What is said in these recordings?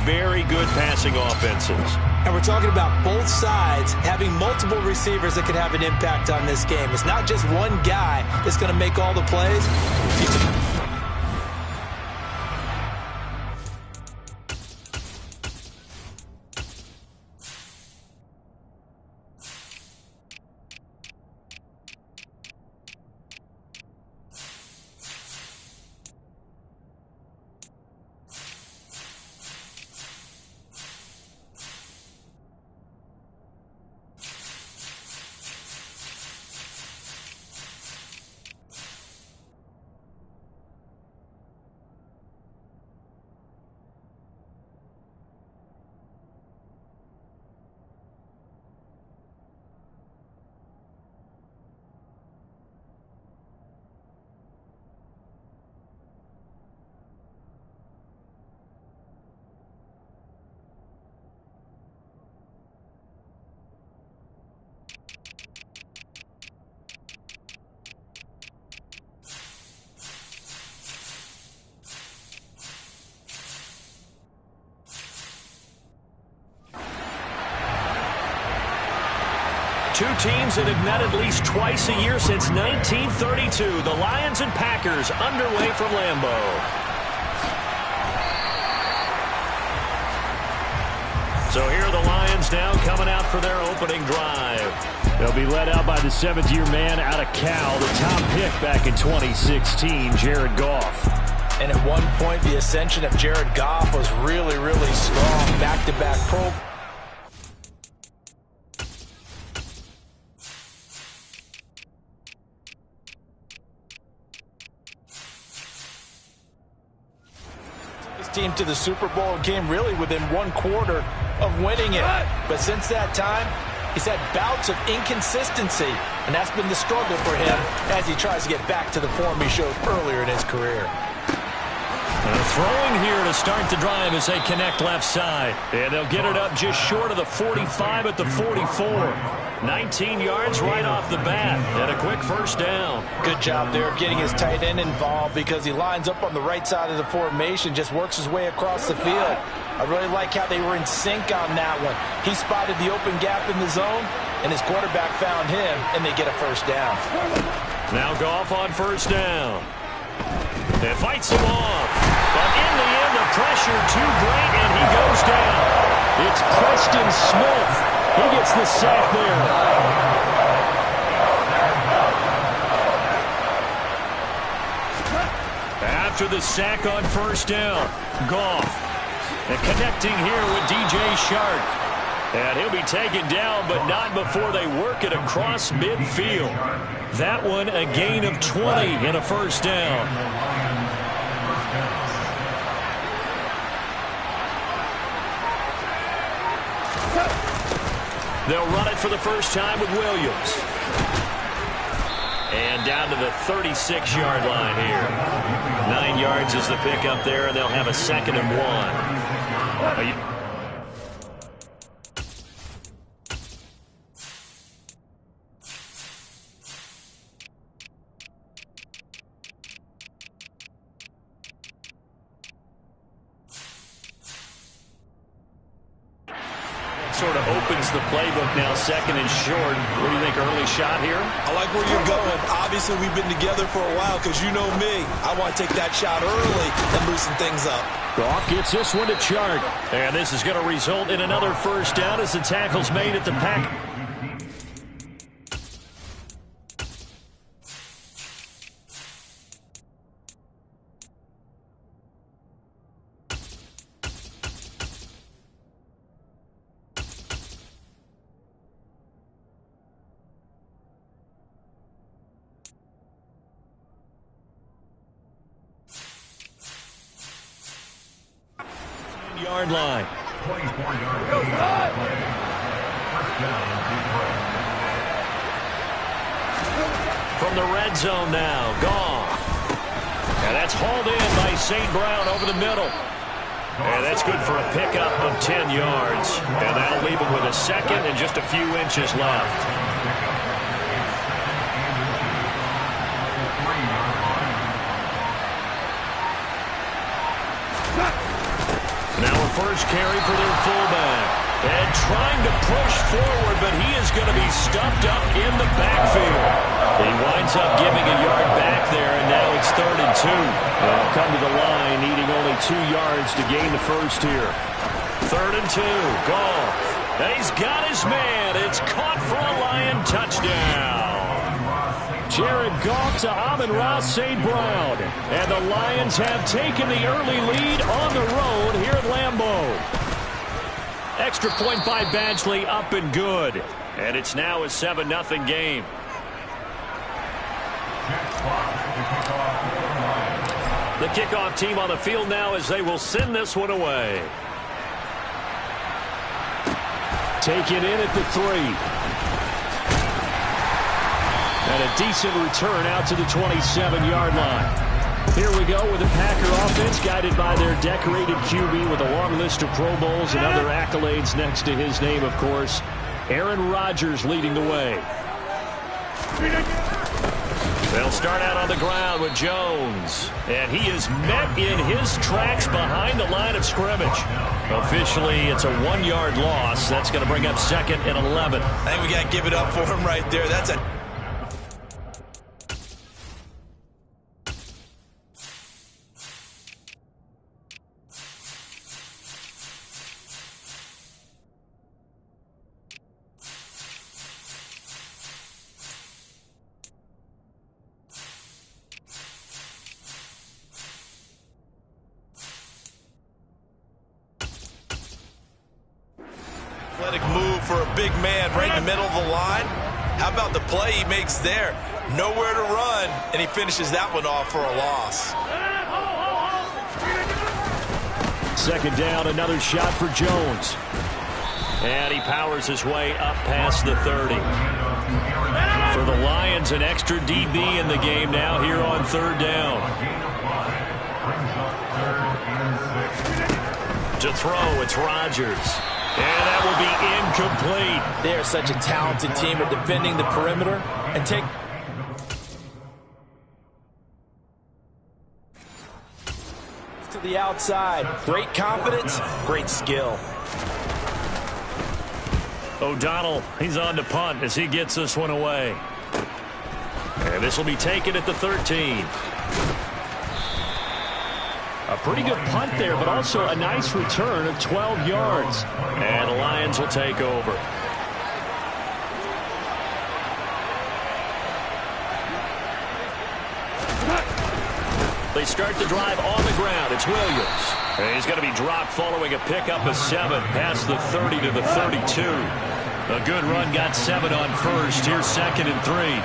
very good passing offenses. And we're talking about both sides having multiple receivers that can have an impact on this game. It's not just one guy that's going to make all the plays. Two teams that have met at least twice a year since 1932. The Lions and Packers underway from Lambeau. So here are the Lions now coming out for their opening drive. They'll be led out by the seventh-year man out of Cal, the top pick back in 2016, Jared Goff. And at one point, the ascension of Jared Goff was really, really strong. Back-to-back Pro. Team to the Super Bowl, came really within one quarter of winning it. But since that time, he's had bouts of inconsistency, and that's been the struggle for him as he tries to get back to the form he showed earlier in his career. Throwing here to start the drive as they connect left side. And they'll get it up just short of the 45 at the 44. 19 yards right off the bat, and a quick first down. Good job there of getting his tight end involved because he lines up on the right side of the formation, just works his way across the field. I really like how they were in sync on that one. He spotted the open gap in the zone, and his quarterback found him, and they get a first down. Now Goff on first down. They fights him off. But in the end, the pressure too great, and he goes down. It's Preston Smith. He gets the sack there. After the sack on first down, Goff. And connecting here with DJ Shark. And he'll be taken down, but not before they work it across midfield. That one a gain of 20 and a first down. They'll run it for the first time with Williams. And down to the 36-yard line here. 9 yards is the pickup there, and they'll have a 2nd and 1. Sort of opens the playbook now, 2nd and short. What do you think, early shot here? I like where you're going. Obviously, we've been together for a while because you know me. I want to take that shot early and loosen things up. Goff gets this one to Chark. And this is going to result in another first down as the tackle's made at the Pack. Yard line. From the red zone now, Goff. And that's hauled in by St. Brown over the middle. And that's good for a pickup of 10 yards. And that'll leave him with a 2nd and just a few inches left. Now a first carry for their fullback. And trying to push forward, but he is going to be stuffed up in the backfield. He winds up giving a yard back there, and now it's 3rd and 2. They'll come to the line, needing only 2 yards to gain the first here. 3rd and 2, Goff. And he's got his man. It's caught for a Lion touchdown. Jared Goff to Amon-Ra St. Brown. And the Lions have taken the early lead on the road here at Lambeau. Extra point by Badgley, up and good. And it's now a 7-0 game. The kickoff team on the field now as they will send this one away. Taken in at the 3. And a decent return out to the 27-yard line. Here we go with the Packer offense guided by their decorated QB with a long list of Pro Bowls and other accolades next to his name, of course. Aaron Rodgers leading the way. They'll start out on the ground with Jones. And he is met in his tracks behind the line of scrimmage. Officially, it's a 1-yard loss. That's going to bring up 2nd and 11. I think we got to give it up for him right there. That's a... athletic move for a big man right in the middle of the line. How about the play he makes there? Nowhere to run, and he finishes that one off for a loss. 2nd down, another shot for Jones. And he powers his way up past the 30. For the Lions, an extra DB in the game now here on 3rd down. To throw, it's Rodgers. And that will be incomplete. They are such a talented team at defending the perimeter and take... to the outside. Great confidence, great skill. O'Donnell, he's on to punt as he gets this one away. And this will be taken at the 13. A pretty good punt there, but also a nice return of 12 yards. And the Lions will take over. They start the drive on the ground. It's Williams. And he's going to be dropped following a pickup of 7 past the 30 to the 32. A good run got 7 on first. Here's 2nd and 3.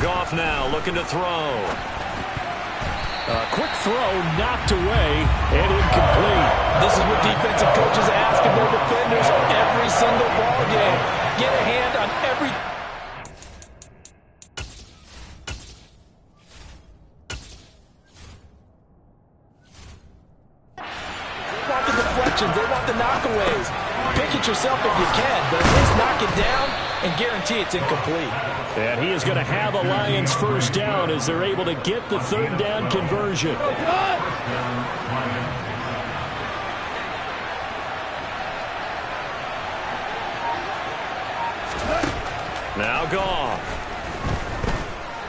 Goff now looking to throw. A quick throw knocked away and incomplete. This is what defensive coaches ask of their defenders every single ball game. Get a hand on every... They want the deflections. They want the knockaways. Pick it yourself if you can, but at least knock it down and guarantee it's incomplete. And he is going to have a Lions first down as they're able to get the 3rd down conversion. Now Goff.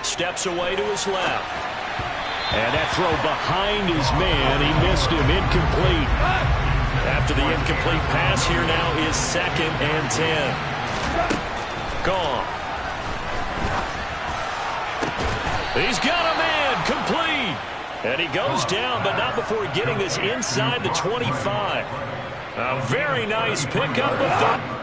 Steps away to his left. And that throw behind his man, he missed him, incomplete. After the incomplete pass, here now is 2nd and 10. Goff. He's got a man, complete. And he goes down, but not before getting this inside the 25. A very nice pickup of the...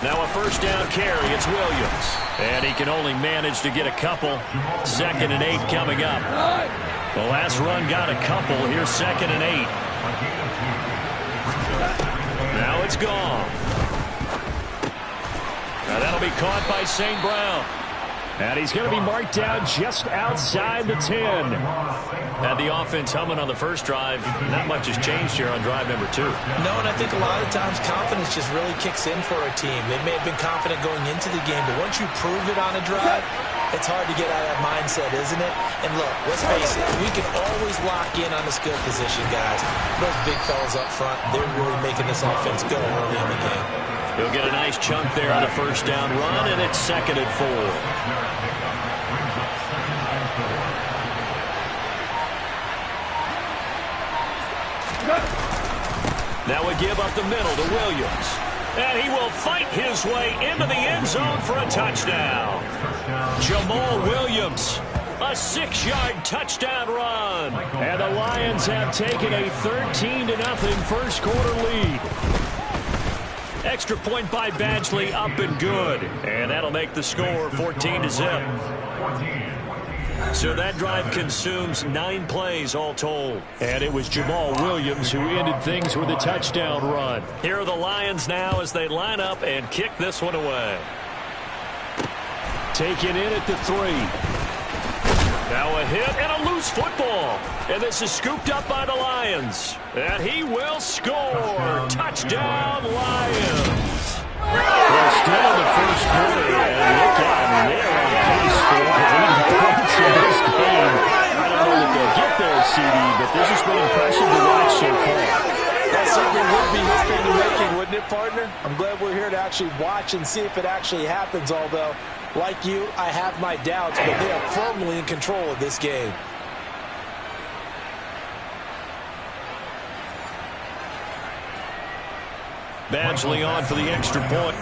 Now a first down carry, it's Williams. And he can only manage to get a couple. 2nd and 8 coming up. The last run got a couple. Here's 2nd and 8. Now it's gone. Now that'll be caught by St. Brown. And he's going to be marked down just outside the 10. Had the offense humming on the first drive. Not much has changed here on drive number 2. No, and I think a lot of times confidence just really kicks in for a team. They may have been confident going into the game, but once you prove it on a drive, it's hard to get out of that mindset, isn't it? And look, let's face it, we can always lock in on the skill position, guys. Those big fellas up front, they're really making this offense go early in the game. He'll get a nice chunk there on a first down run, and it's 2nd and 4. Now we give up the middle to Williams. And he will fight his way into the end zone for a touchdown. Jamal Williams, a 6-yard touchdown run. And the Lions have taken a 13-0 first quarter lead. Extra point by Badgley, up and good. And that'll make the score 14-0. So that drive consumes 9 plays all told. And it was Jamal Williams who ended things with a touchdown run. Here are the Lions now as they line up and kick this one away. Taken in at the 3. Now a hit and a loose football. And this is scooped up by the Lions. And he will score. Touchdown, Lions. Well, still in the first quarter, and look out, they're on pace for 80 points in this game. I don't know that they'll get there, CD, but this has been impressive to watch so far. That certainly would be history in the making, wouldn't it, partner? I'm glad we're here to actually watch and see if it actually happens, although, like you, I have my doubts, but they are firmly in control of this game. Badgley on for the extra point.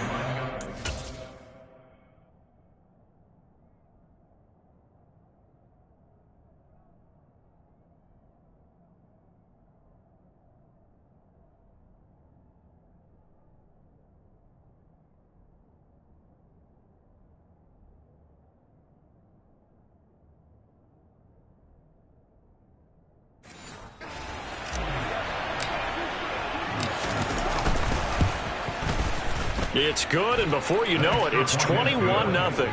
It's good, and before you know it, it's 21-0.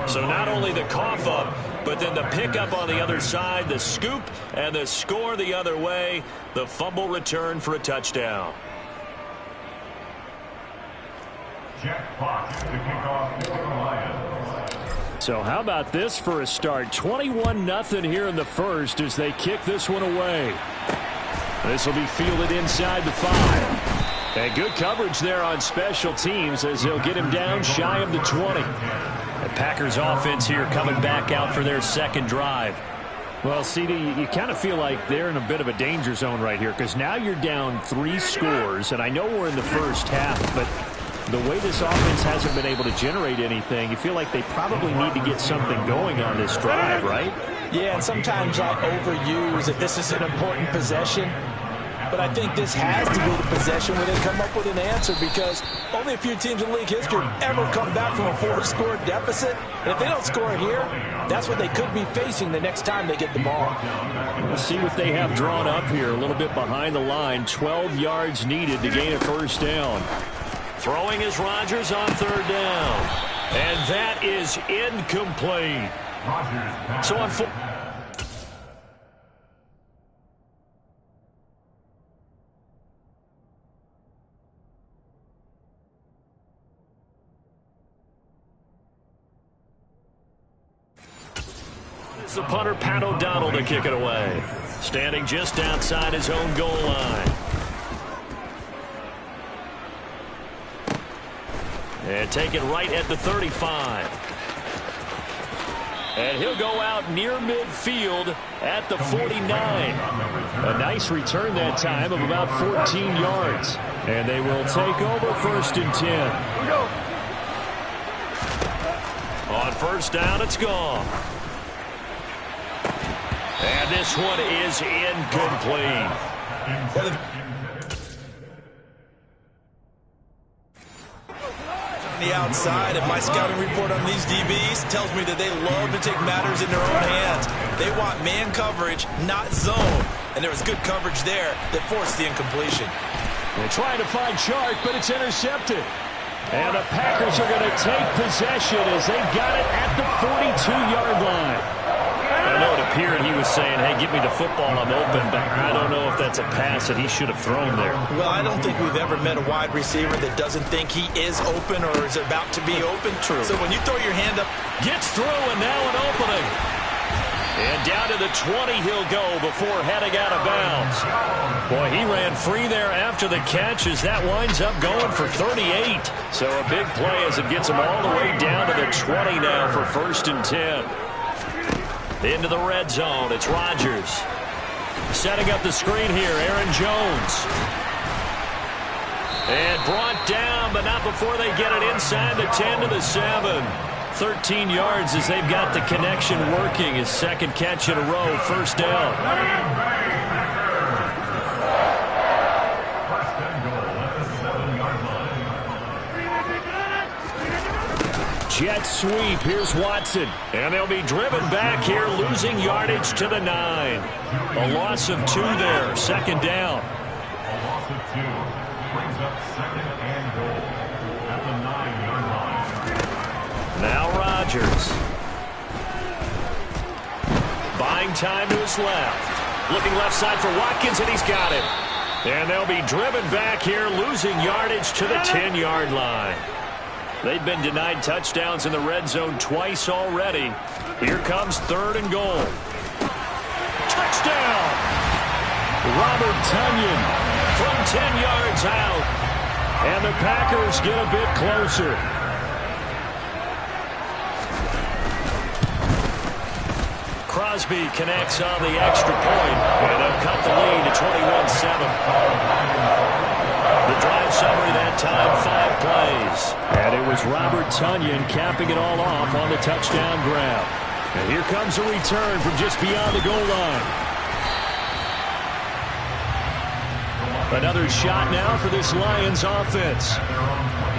So not only the cough up, but then the pickup on the other side, the scoop, and the score the other way, the fumble return for a touchdown. So how about this for a start? 21-0 here in the first as they kick this one away. This will be fielded inside the 5. And good coverage there on special teams as they'll get him down shy of the 20. The Packers offense here coming back out for their second drive. Well, CD, you kind of feel like they're in a bit of a danger zone right here because now you're down 3 scores, and I know we're in the first half, but the way this offense hasn't been able to generate anything, you feel like they probably need to get something going on this drive, right? Yeah, and sometimes I overuse that this is an important possession. But I think this has to be the possession where they come up with an answer because only a few teams in league history have ever come back from a 4-score deficit. And if they don't score here, that's what they could be facing the next time they get the ball. Let's see what they have drawn up here. A little bit behind the line. 12 yards needed to gain a first down. Throwing is Rodgers on 3rd down. And that is incomplete. So on 4. It's the punter, Pat O'Donnell, to kick it away. Standing just outside his own goal line. And take it right at the 35. And he'll go out near midfield at the 49. A nice return that time of about 14 yards. And they will take over 1st and 10. Here we go. On 1st down, it's gone. And this one is incomplete. On the outside, and my scouting report on these DBs tells me that they love to take matters in their own hands. They want man coverage, not zone. And there was good coverage there that forced the incompletion. They're trying to find Chark, but it's intercepted. And the Packers are going to take possession as they've got it at the 42-yard line. I know it appeared he was saying, hey, give me the football, I'm open, but I don't know if that's a pass that he should have thrown there. Well, I don't think we've ever met a wide receiver that doesn't think he is open or is about to be open. True. So when you throw your hand up, gets through, and now an opening. And down to the 20 he'll go before heading out of bounds. Boy, he ran free there after the catch as that winds up going for 38. So a big play as it gets him all the way down to the 20 now for 1st and 10. Into the red zone, it's Rodgers. Setting up the screen here, Aaron Jones. And brought down, but not before they get it inside the 10 to the 7. 13 yards as they've got the connection working. His second catch in a row, 1st down. Jet sweep. Here's Watson. And they'll be driven back here, losing yardage to the 9. A loss of 2 there. 2nd down. A loss of 2 brings up 2nd and goal at the 9-yard line. Now Rodgers. Buying time to his left. Looking left side for Watkins, and he's got it. And they'll be driven back here, losing yardage to the 10-yard line. They've been denied touchdowns in the red zone twice already. Here comes 3rd and goal. Touchdown! Robert Tonyan from 10 yards out. And the Packers get a bit closer. Crosby connects on the extra point. And they'll cut the lead to 21-7. The drive summary that time, 5 plays. And it was Robert Tonyan capping it all off on the touchdown grab. And here comes a return from just beyond the goal line. Another shot now for this Lions offense.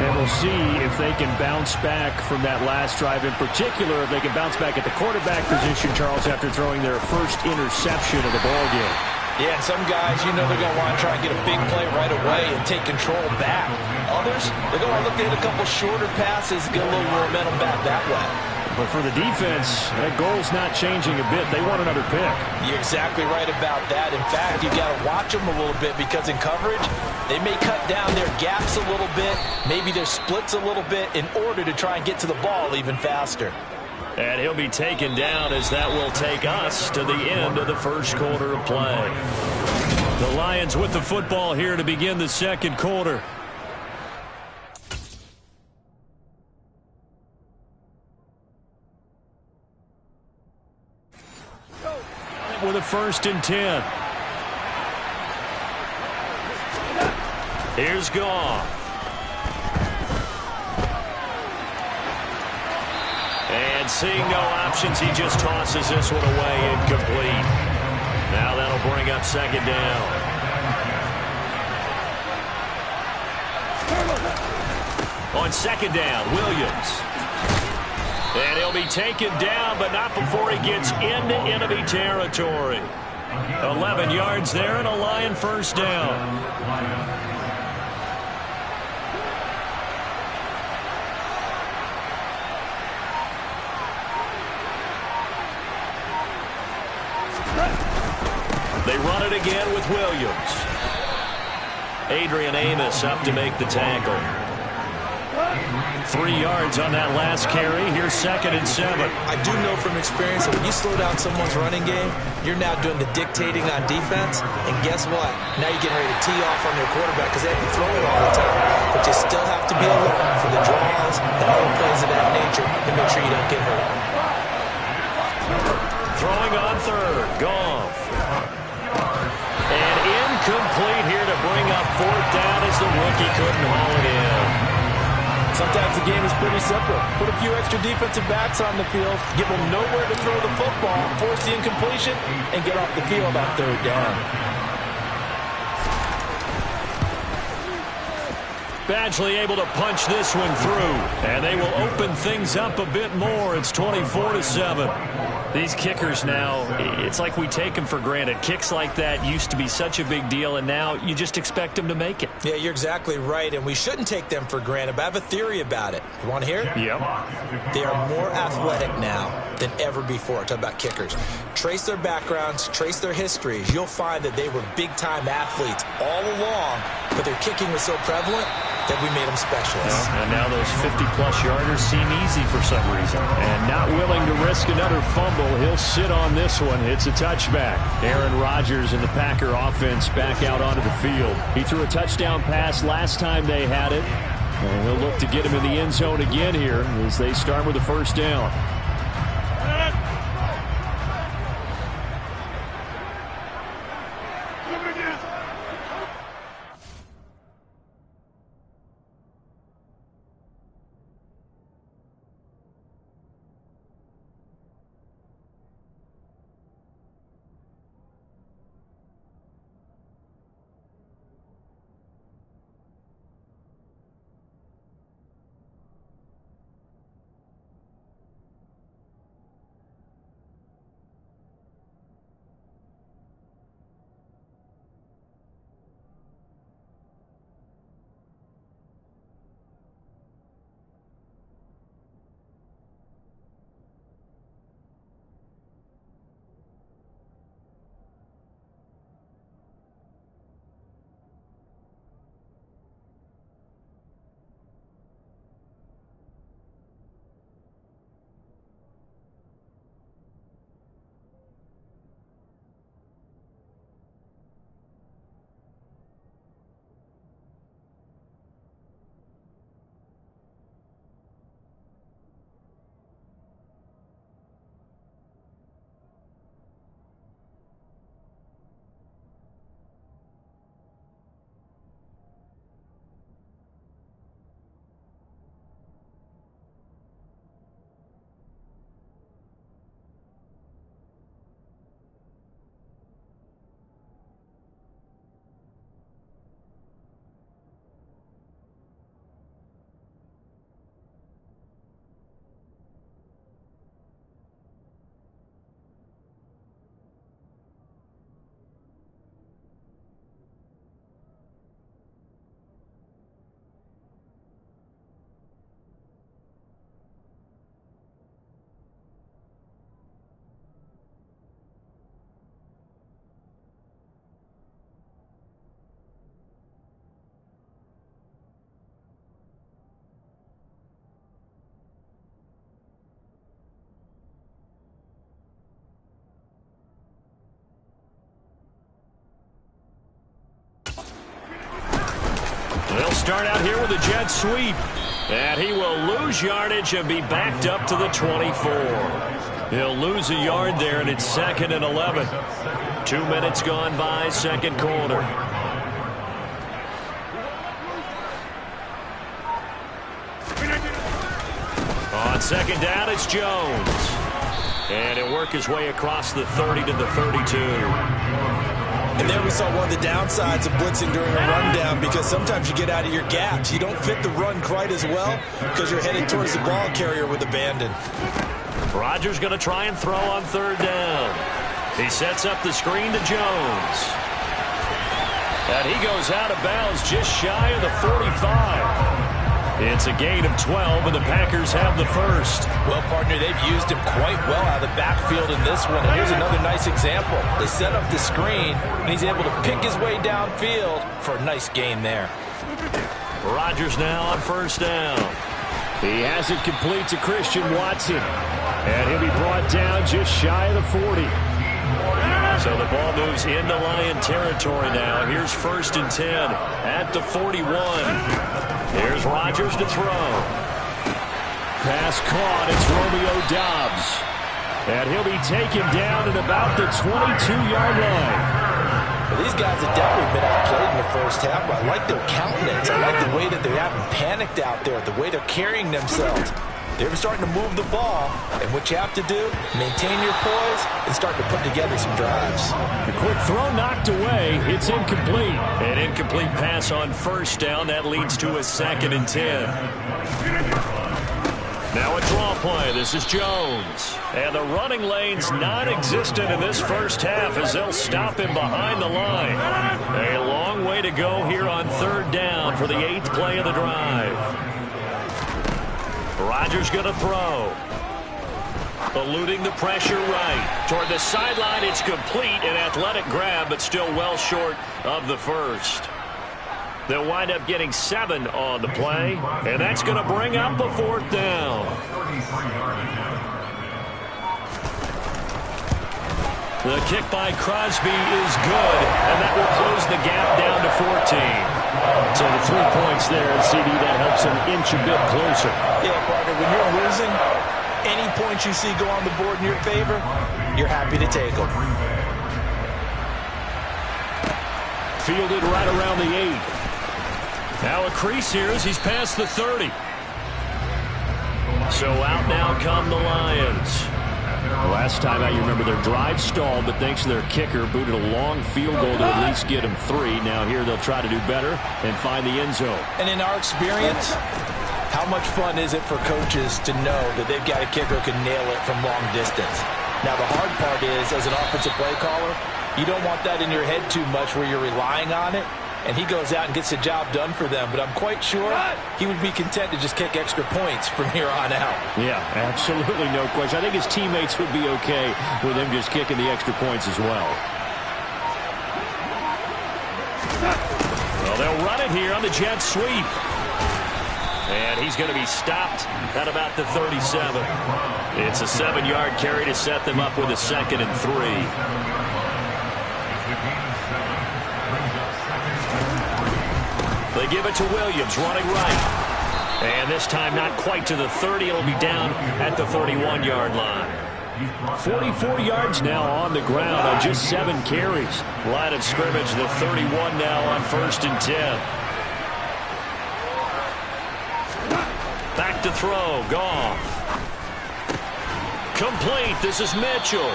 And we'll see if they can bounce back from that last drive, in particular if they can bounce back at the quarterback position, Charles, after throwing their first interception of the ballgame. yeah, and some guys, you know they're going to want to try and get a big play right away and take control back. Others, they're going to look to hit a couple shorter passes, get a little momentum back that way. But for the defense, that goal's not changing a bit. They want another pick. You're exactly right about that. In fact, you got to watch them a little bit because in coverage, they may cut down their gaps a little bit, maybe their splits a little bit in order to try and get to the ball even faster. And he'll be taken down as that will take us to the end of the first quarter of play. The Lions with the football here to begin the second quarter. With a 1st and 10. Here's Goff. And seeing no options, he just tosses this one away, incomplete. Now that'll bring up 2nd down. On 2nd down, Williams. And he'll be taken down, but not before he gets into enemy territory. 11 yards there and a Lion 1st down. They run it again with Williams. Adrian Amos up to make the tackle. 3 yards on that last carry. Here's 2nd and 7. I do know from experience that when you slow down someone's running game, you're now doing the dictating on defense. And guess what? Now you're getting ready to tee off on their quarterback because they have to throw it all the time. But you still have to be alert for the draws and other plays of that nature to make sure you don't get hurt. Throwing on 3rd. Goff. And incomplete here to bring up 4th down as the rookie couldn't haul it in. Sometimes the game is pretty simple. Put a few extra defensive backs on the field, give them nowhere to throw the football, force the incompletion, and get off the field on 3rd down. Badgley able to punch this one through, and they will open things up a bit more. It's 24-7. These kickers now, it's like we take them for granted. Kicks like that used to be such a big deal, and now you just expect them to make it. Yeah, you're exactly right, and we shouldn't take them for granted, but I have a theory about it. You want to hear it? Yep. They are more athletic now than ever before. Talk about kickers. Trace their backgrounds, trace their histories. You'll find that they were big-time athletes all along, but their kicking was so prevalent that we made them specialists. And now those 50-plus yarders seem easy for some reason. And not willing to risk another fumble, he'll sit on this one. It's a touchback. Aaron Rodgers and the Packer offense back out onto the field. He threw a touchdown pass last time they had it. And he'll look to get him in the end zone again here as they start with the first down. They'll start out here with a jet sweep. And he will lose yardage and be backed up to the 24. He'll lose a yard there, and it's 2nd and 11. 2 minutes gone by, second quarter. On second down, it's Jones. And he'll work his way across the 30 to the 32. And there we saw one of the downsides of blitzing during a rundown, because sometimes you get out of your gaps. You don't fit the run quite as well because you're headed towards the ball carrier with abandon. Rodgers going to try and throw on third down. He sets up the screen to Jones. And he goes out of bounds just shy of the 45. It's a gain of 12, and the Packers have the first. Well, partner, they've used him quite well out of the backfield in this one. And here's another nice example. They set up the screen, and he's able to pick his way downfield for a nice gain there. Rodgers now on first down. He has it complete to Christian Watson. And he'll be brought down just shy of the 40. So the ball moves into Lion territory now. Here's 1st and 10 at the 41. Here's Rodgers to throw. Pass caught. It's Romeo Doubs. And he'll be taken down at about the 22-yard line. Well, these guys have definitely been outplayed in the first half, but I like their countenance. I like the way that they haven't panicked out there, the way they're carrying themselves. They're starting to move the ball, and what you have to do, maintain your poise and start to put together some drives. The quick throw knocked away. It's incomplete. An incomplete pass on first down. That leads to a 2nd and 10. Now a draw play. This is Jones. And the running lane's non-existent in this first half as they'll stop him behind the line. A long way to go here on 3rd down for the 8th play of the drive. Rodgers going to throw. Eluding the pressure right. Toward the sideline, it's complete. An athletic grab, but still well short of the first. They'll wind up getting 7 on the play, and that's going to bring up a 4th down. The kick by Crosby is good, and that will close the gap down to 14. So the 3 points there, CD, that helps them inch a bit closer. Yeah, partner, when you're losing, any points you see go on the board in your favor, you're happy to take them. Fielded right around the 8. Now a crease here as he's past the 30. So out now come the Lions. Last time out, you remember their drive stalled, but thanks to their kicker, booted a long field goal to at least get them 3. Now here they'll try to do better and find the end zone. And in our experience, how much fun is it for coaches to know that they've got a kicker who can nail it from long distance? Now the hard part is, as an offensive play caller, you don't want that in your head too much where you're relying on it. And he goes out and gets the job done for them. But I'm quite sure he would be content to just kick extra points from here on out. Yeah, absolutely no question. I think his teammates would be okay with him just kicking the extra points as well. Well, they'll run it here on the jet sweep. And he's going to be stopped at about the 37. It's a 7-yard carry to set them up with a 2nd and 3. They give it to Williams, running right. And this time not quite to the 30. It'll be down at the 31-yard line. 44 yards now on the ground on just 7 carries. Line of scrimmage, the 31 now on 1st and 10. Back to throw, Goff. Complete, this is Mitchell.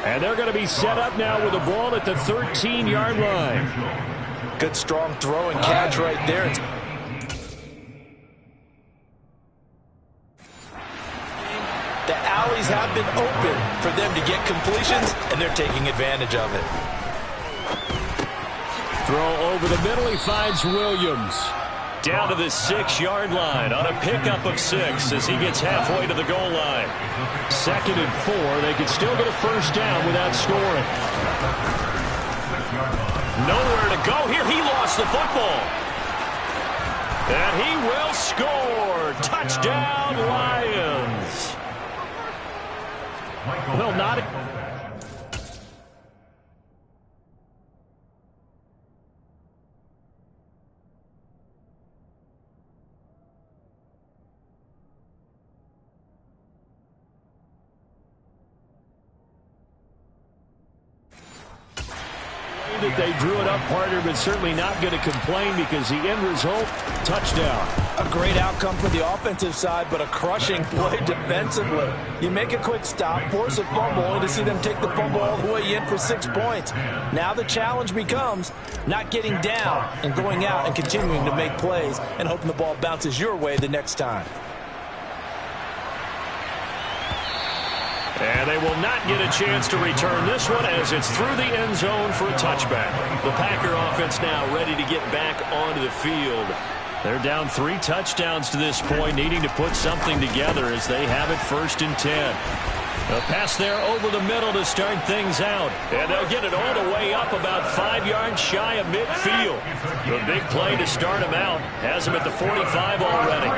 And they're going to be set up now with the ball at the 13-yard line. Good strong throw and catch right there. The alleys have been open for them to get completions, and they're taking advantage of it. Throw over the middle, he finds Williams. Down to the 6-yard line on a pickup of 6 as he gets halfway to the goal line. 2nd and 4. They could still get a 1st down without scoring. Nowhere to go here. He lost the football. And he will score. Touchdown, Lions. Well, not... that they drew it up, partner, but certainly not going to complain because the end result, touchdown. A great outcome for the offensive side, but a crushing play defensively. You make a quick stop, force a fumble, only to see them take the fumble all the way in for 6 points. Now the challenge becomes not getting down and going out and continuing to make plays and hoping the ball bounces your way the next time. And they will not get a chance to return this one as it's through the end zone for a touchback. The Packer offense now ready to get back onto the field. They're down 3 touchdowns to this point, needing to put something together as they have it 1st and 10. A pass there over the middle to start things out. And they'll get it all the way up about 5 yards shy of midfield. The big play to start them out has them at the 45 already.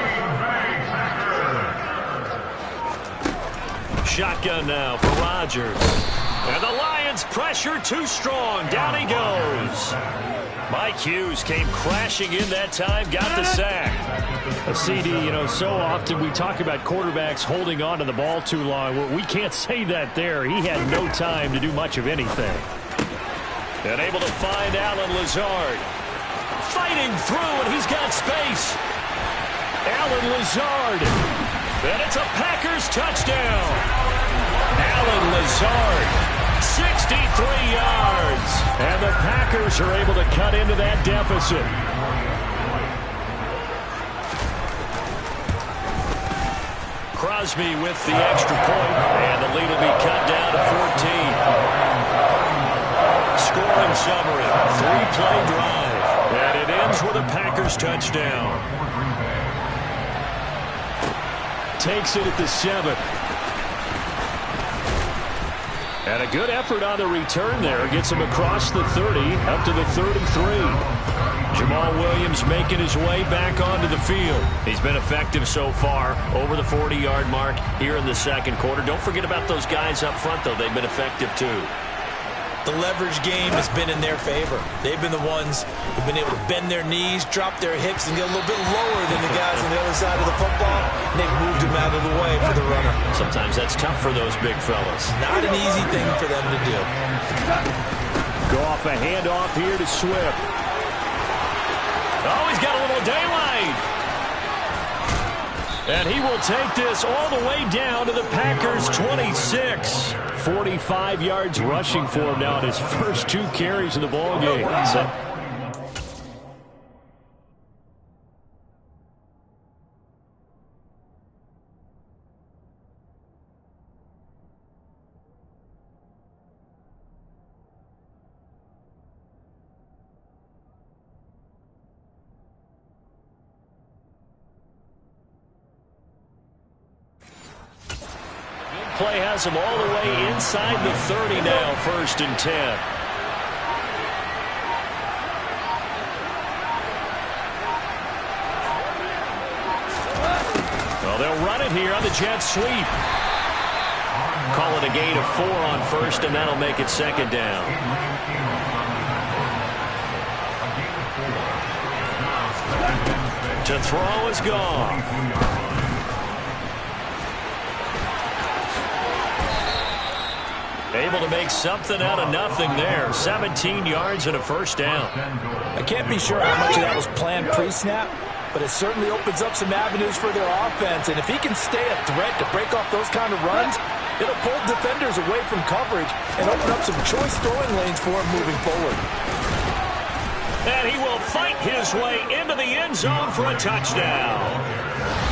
Shotgun now for Rodgers. And the Lions pressure too strong. Down he goes. Mike Hughes came crashing in that time, got the sack. A CD, you know, so often we talk about quarterbacks holding on to the ball too long. Well, we can't say that there. He had no time to do much of anything. And able to find Allen Lazard. Fighting through, and he's got space. Allen Lazard. And it's a Packers touchdown. Allen Lazard, 63 yards. And the Packers are able to cut into that deficit. Crosby with the extra point, and the lead will be cut down to 14. Scoring summary, 3-play drive, and it ends with a Packers touchdown. Takes it at the 7. And a good effort on the return there. Gets him across the 30, up to the 33. Jamal Williams making his way back onto the field. He's been effective so far, over the 40-yard mark here in the second quarter. Don't forget about those guys up front, though. They've been effective, too. The leverage game has been in their favor. They've been the ones who've been able to bend their knees, drop their hips, and get a little bit lower than the guys on the other side of the football. And they've moved them out of the way for the runner. Sometimes that's tough for those big fellas. Not an easy thing for them to do. Go off a handoff here to Swift. Oh, he's got a little daylight. And he will take this all the way down to the Packers' 26. 45 yards rushing for him now in his first 2 carries in the ballgame. Play has him all the way inside the 30 now, 1st and 10. Well, they'll run it here on the jet sweep. Call it a gain of 4 on 1st, and that'll make it 2nd down. To throw is gone. Able to make something out of nothing there. 17 yards and a 1st down. I can't be sure how much of that was planned pre-snap, but it certainly opens up some avenues for their offense. And if he can stay a threat to break off those kind of runs, it'll pull defenders away from coverage and open up some choice throwing lanes for him moving forward. And he will fight his way into the end zone for a touchdown.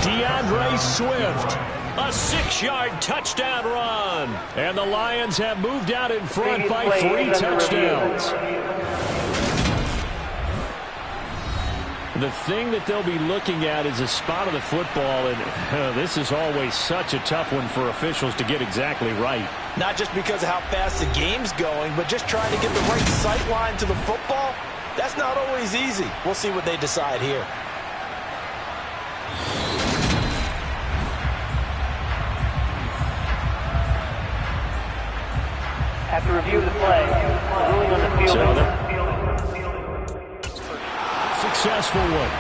DeAndre Swift. A 6-yard touchdown run. And the Lions have moved out in front by 3 touchdowns. The thing that they'll be looking at is a spot of the football, and this is always such a tough one for officials to get exactly right. Not just because of how fast the game's going, but just trying to get the right sight line to the football. That's not always easy. We'll see what they decide here. After review of the play, the ruling on the field. Successful one.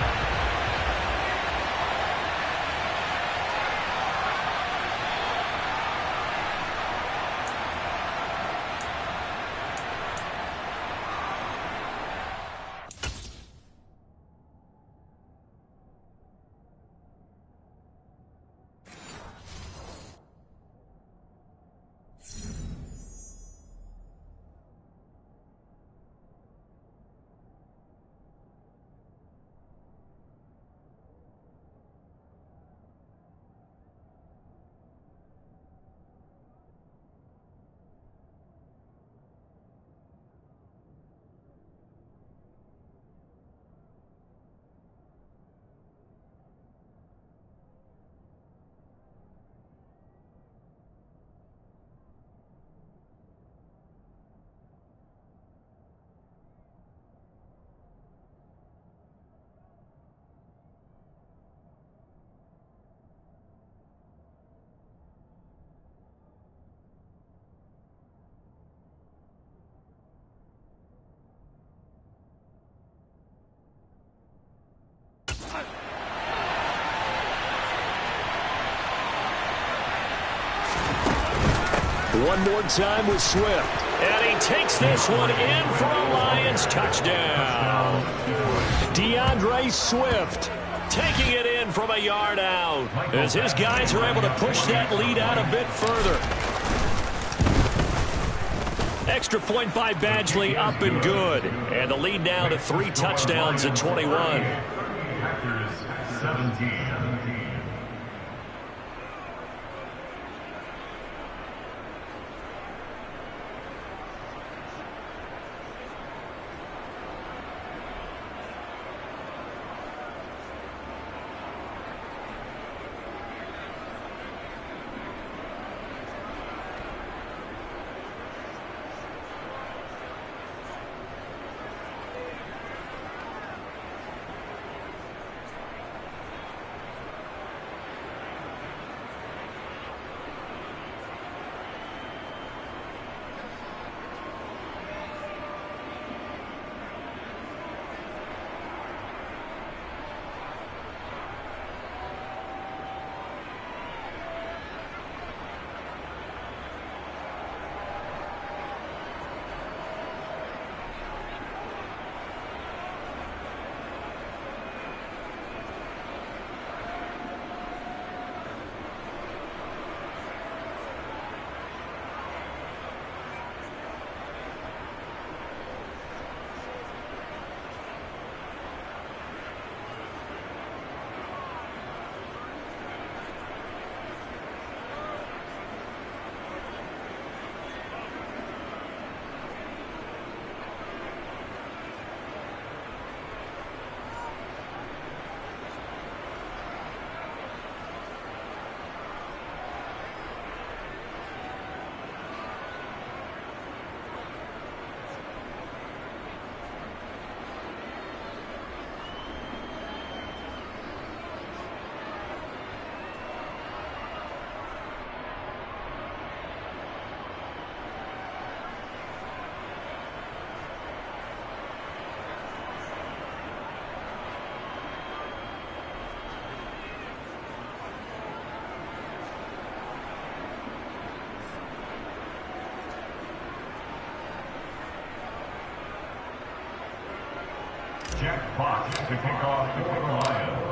One more time with Swift. And he takes this one in for a Lions touchdown. DeAndre Swift, Taking it in from a yard out as his guys are able to push that lead out a bit further. Extra point by Badgley, up and good. And the lead now to 3 touchdowns at 21. Packers 17.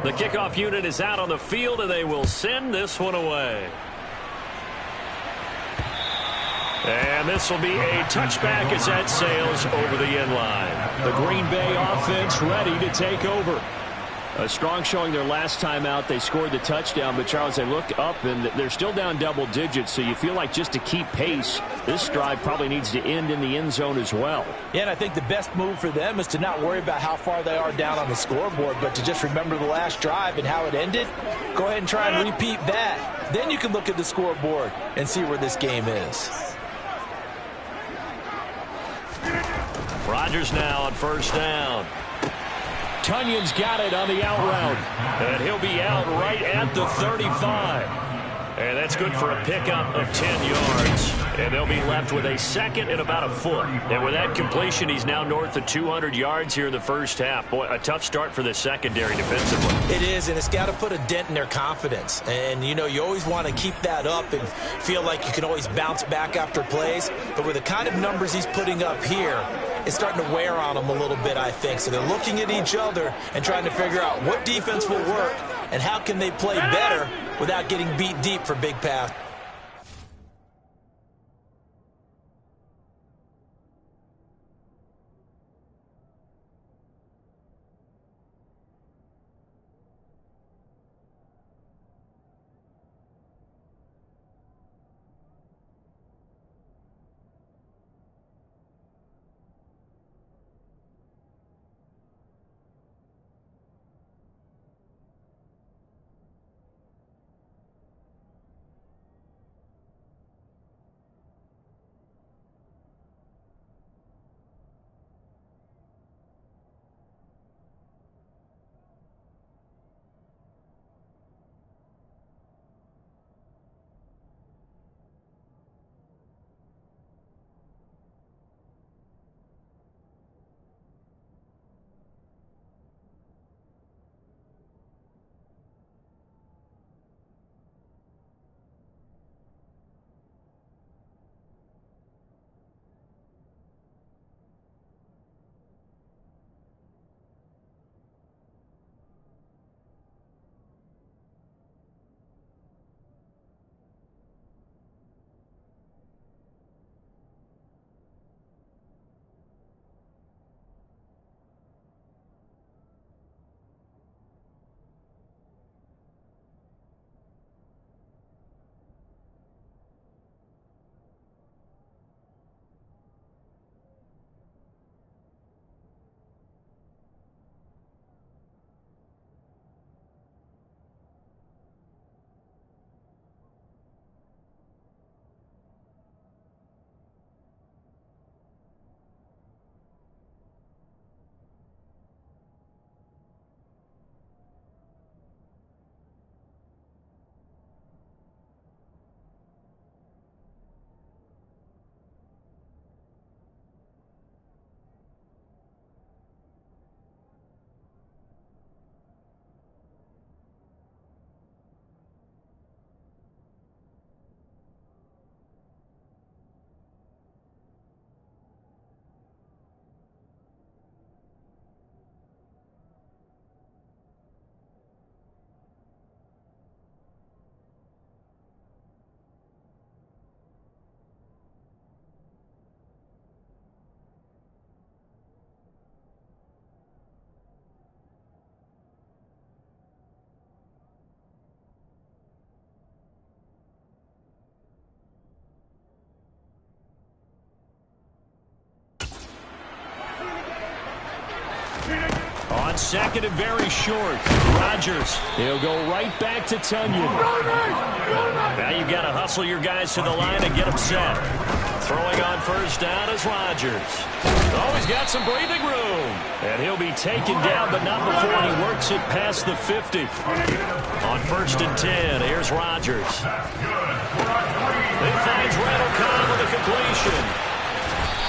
The kickoff unit is out on the field, and they will send this one away. And this will be a touchback as that sails over the end line. The Green Bay offense ready to take over. A strong showing their last time out. They scored the touchdown, but Charles, they look up and they're still down double digits, so you feel like just to keep pace, this drive probably needs to end in the end zone as well. Yeah, and I think the best move for them is to not worry about how far they are down on the scoreboard, but to just remember the last drive and how it ended. Go ahead and try and repeat that. Then you can look at the scoreboard and see where this game is. Rodgers now on first down. Tunyon's got it on the out route, and he'll be out right at the 35. And that's good for a pickup of 10 yards. And they'll be left with a second and about a foot. And with that completion, he's now north of 200 yards here in the first half. Boy, a tough start for the secondary defensively. It is, and it's got to put a dent in their confidence. And, you know, you always want to keep that up and feel like you can always bounce back after plays. But with the kind of numbers he's putting up here, it's starting to wear on them a little bit, I think. So they're looking at each other and trying to figure out what defense will work and how can they play better without getting beat deep for big pass. On second and very short, Rodgers. He'll go right back to Tunyon. Now you've got to hustle your guys to the line and get them set. Throwing on first down is Rodgers. Oh, he's got some breathing room. And he'll be taken down, but not before he works it past the 50. On first and 10, here's Rodgers. He finds Randall Cobb with a completion.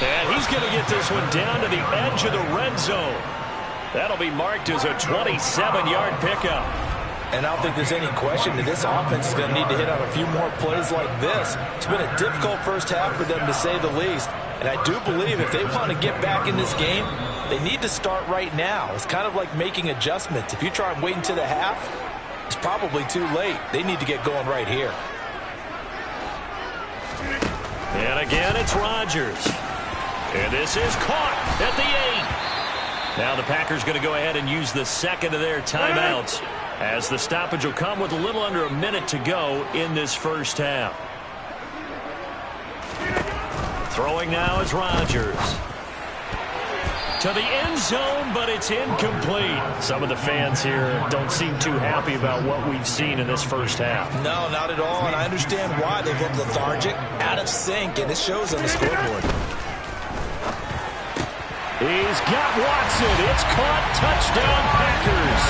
And he's going to get this one down to the edge of the red zone. That'll be marked as a 27-yard pickup. And I don't think there's any question that this offense is going to need to hit on a few more plays like this. It's been a difficult first half for them, to say the least. And I do believe if they want to get back in this game, they need to start right now. It's kind of like making adjustments. If you try and wait until the half, it's probably too late. They need to get going right here. And again, it's Rodgers. And this is caught at the 8. Now the Packers going to go ahead and use the second of their timeouts, as the stoppage will come with a little under a minute to go in this first half. Throwing now is Rodgers. To the end zone, but it's incomplete. Some of the fans here don't seem too happy about what we've seen in this first half. No, not at all, and I understand why. They've looked lethargic, out of sync, and it shows on the scoreboard. He's got Watson. It's caught. Touchdown, Packers.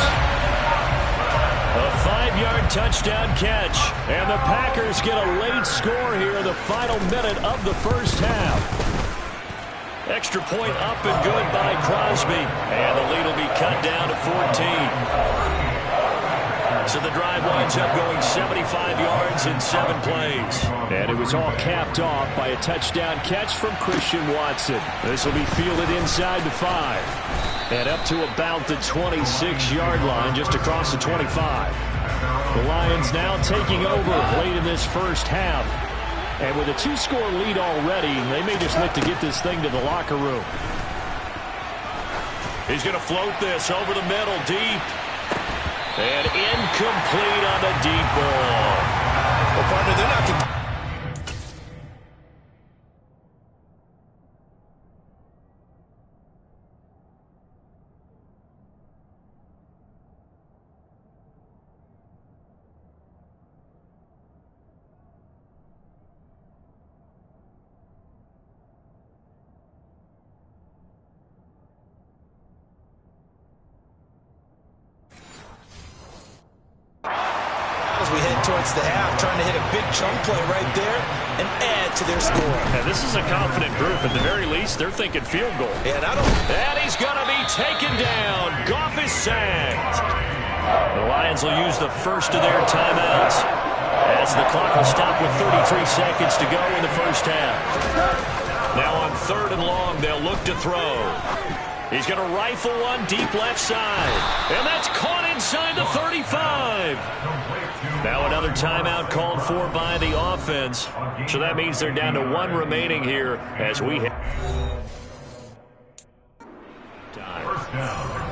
A 5-yard touchdown catch. And the Packers get a late score here in the final minute of the first half. Extra point up and good by Crosby. And the lead will be cut down to 14. So the drive winds up going 75 yards in 7 plays. And it was all capped off by a touchdown catch from Christian Watson. This will be fielded inside the 5. And up to about the 26-yard line, just across the 25. The Lions now taking over late in this first half. And with a 2-score lead already, they may just look to get this thing to the locker room. He's going to float this over the middle, deep. And incomplete on the deep ball. Well, partner, they're not... we head towards the half, trying to hit a big chunk play right there and add to their score. And this is a confident group. At the very least, they're thinking field goal. And he's going to be taken down. Goff is sacked. The Lions will use the first of their timeouts, as the clock will stop with 33 seconds to go in the first half. Now on 3rd and long, they'll look to throw. He's going to rifle one deep left side. And that's caught inside the 35. Now another timeout called for by the offense. So that means they're down to 1 remaining here as we hit. First down.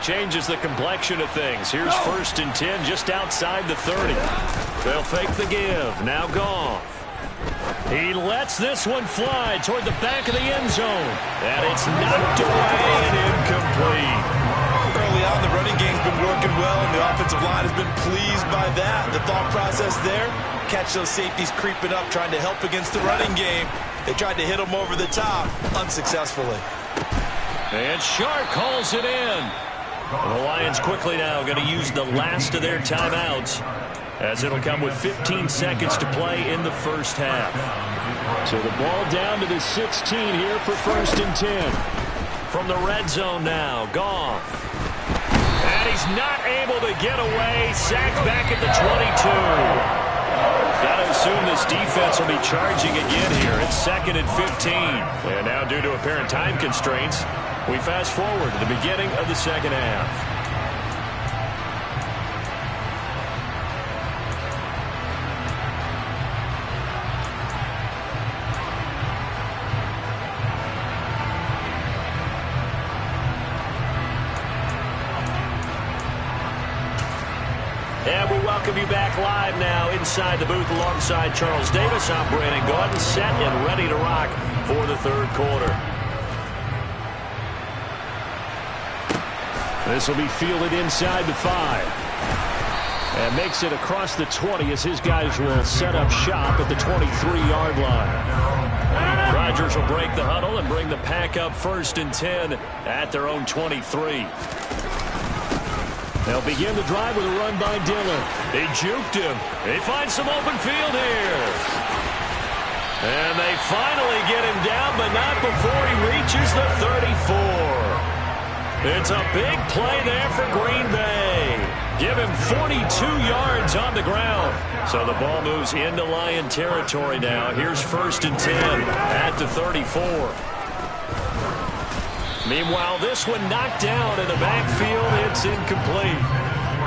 Changes the complexion of things. Here's 1st and 10 just outside the 30. They'll fake the give. Now Goff. He lets this one fly toward the back of the end zone. And it's knocked away and incomplete. early on, the running game's been working well, and the offensive line has been pleased by that. The thought process there, catch those safeties creeping up, trying to help against the running game. They tried to hit them over the top, unsuccessfully. And Shark calls it in. The Lions quickly now going to use the last of their timeouts, as it'll come with 15 seconds to play in the first half. So the ball down to the 16 here for 1st and 10. From the red zone now, Goff. And he's not able to get away. Sacked back at the 22. Got to assume this defense will be charging again here. It's 2nd and 15. And now due to apparent time constraints, we fast forward to the beginning of the second half. And we welcome you back live now inside the booth alongside Charles Davis. I'm Brandon Gaudin, set and ready to rock for the third quarter. This will be fielded inside the 5. And makes it across the 20 as his guys will set up shop at the 23-yard line. Rodgers will break the huddle and bring the pack up 1st and 10 at their own 23. They'll begin the drive with a run by Dillon. They juked him. They find some open field here. And they finally get him down, but not before he reaches the 34. It's a big play there for Green Bay. Give him 42 yards on the ground. So the ball moves into Lion territory now. Here's 1st and 10 at the 34. Meanwhile, this one knocked down in the backfield. It's incomplete.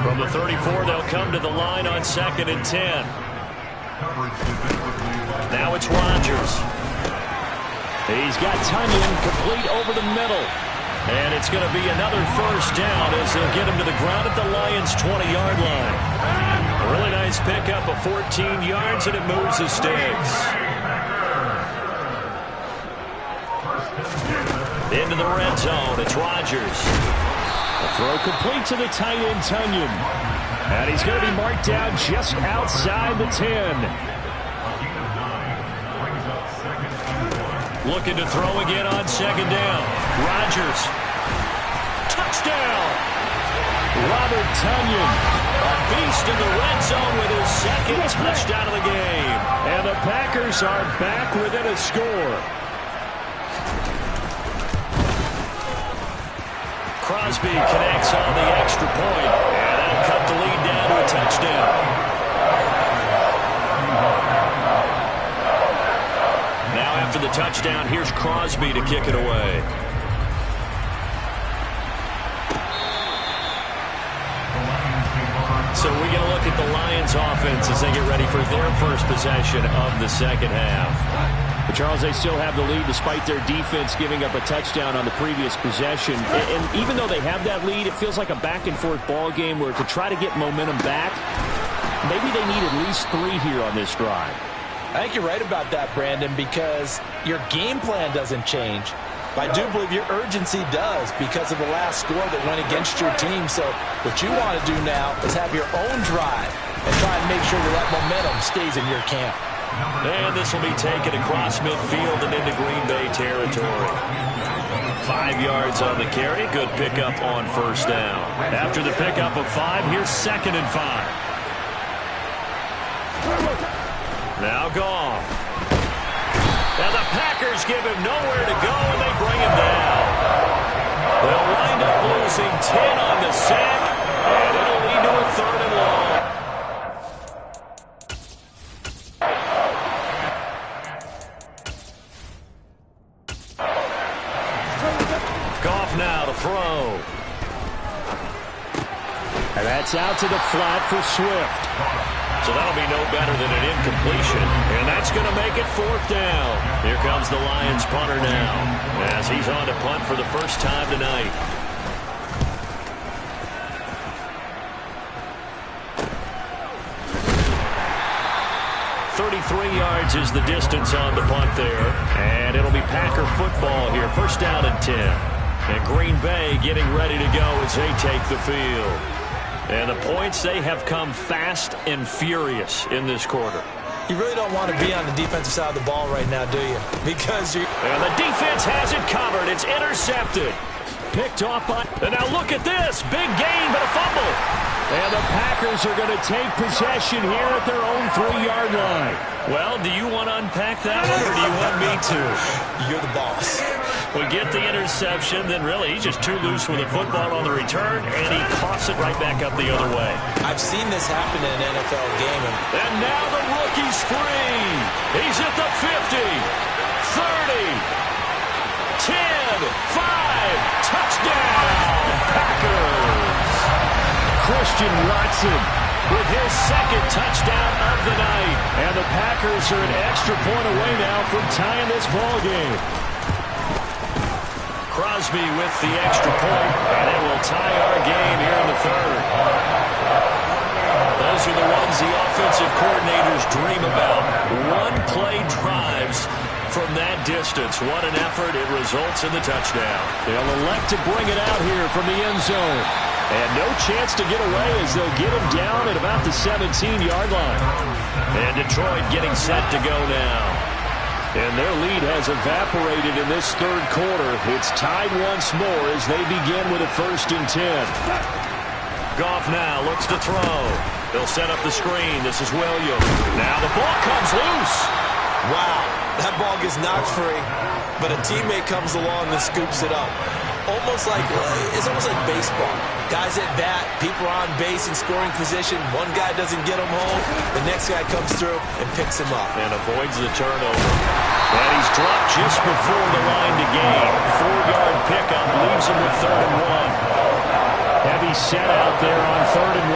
From the 34, they'll come to the line on 2nd and 10. Now it's Rodgers. He's got Tunyon complete over the middle. And it's going to be another 1st down as they'll get him to the ground at the Lions' 20-yard line. A really nice pickup of 14 yards, and it moves the sticks. Into the red zone, it's Rodgers. A throw complete to the tight end, Tunyon. And he's going to be marked down just outside the 10. Looking to throw again on 2nd down. Rodgers. Touchdown! Robert Tunyon. A beast in the red zone with his 2nd touchdown of the game. And the Packers are back within a score. Crosby connects on the extra point, and that'll cut the lead down to a touchdown. Now after the touchdown, here's Crosby to kick it away. So we're going to look at the Lions offense as they get ready for their first possession of the second half. But Charles, they still have the lead despite their defense giving up a touchdown on the previous possession. And even though they have that lead, it feels like a back-and-forth ball game where to try to get momentum back, maybe they need at least 3 here on this drive. I think you're right about that, Brandon, because your game plan doesn't change. But I do believe your urgency does because of the last score that went against your team. So what you want to do now is have your own drive and try and make sure that momentum stays in your camp. And this will be taken across midfield and into Green Bay territory. 5 yards on the carry. Good pickup on 1st down. After the pickup of 5, here's 2nd and 5. Now Goff. And the Packers give him nowhere to go, and they bring him down. They'll wind up losing 10 on the sack, and it'll lead to a 3rd and long. Now to throw. And that's out to the flat for Swift. So that'll be no better than an incompletion. And that's going to make it 4th down. Here comes the Lions punter now as he's on to punt for the first time tonight. .33 yards is the distance on the punt there. And it'll be Packer football here. 1st down and 10. And Green Bay getting ready to go as they take the field. And the points, they have come fast and furious in this quarter. You really don't want to be on the defensive side of the ball right now, do you? Because you... And the defense has it covered. It's intercepted. Picked off by... And now look at this. Big gain, but a fumble. And the Packers are going to take possession here at their own 3-yard line. Well, do you want to unpack that one, or do you want me to? You're the boss. We get the interception, then really he's just too loose with the football on the return, and he coughs it right back up the other way. I've seen this happen in an NFL game. And now the rookie's free. He's at the 50, 30, 10, 5, touchdown, Packers. Christian Watson with his second touchdown of the night. And the Packers are an extra point away now from tying this ball game. Crosby with the extra point, and it will tie our game here in the third. Those are the ones the offensive coordinators dream about. One-play drives from that distance. What an effort. It results in the touchdown. They'll elect to bring it out here from the end zone. And no chance to get away as they'll get him down at about the 17-yard line. And Detroit getting set to go now. And their lead has evaporated in this third quarter. It's tied once more as they begin with a 1st and 10. Goff now looks to throw. They'll set up the screen. This is Williams. Now the ball comes loose. Wow, that ball gets knocked free, but a teammate comes along and scoops it up. It's almost like baseball. Guys at bat, people are on base in scoring position. One guy doesn't get him home. The next guy comes through and picks him up. And avoids the turnover. And he's dropped just before the line to gain. 4-yard pickup leaves him with 3rd and 1. Heavy set out there on 3rd and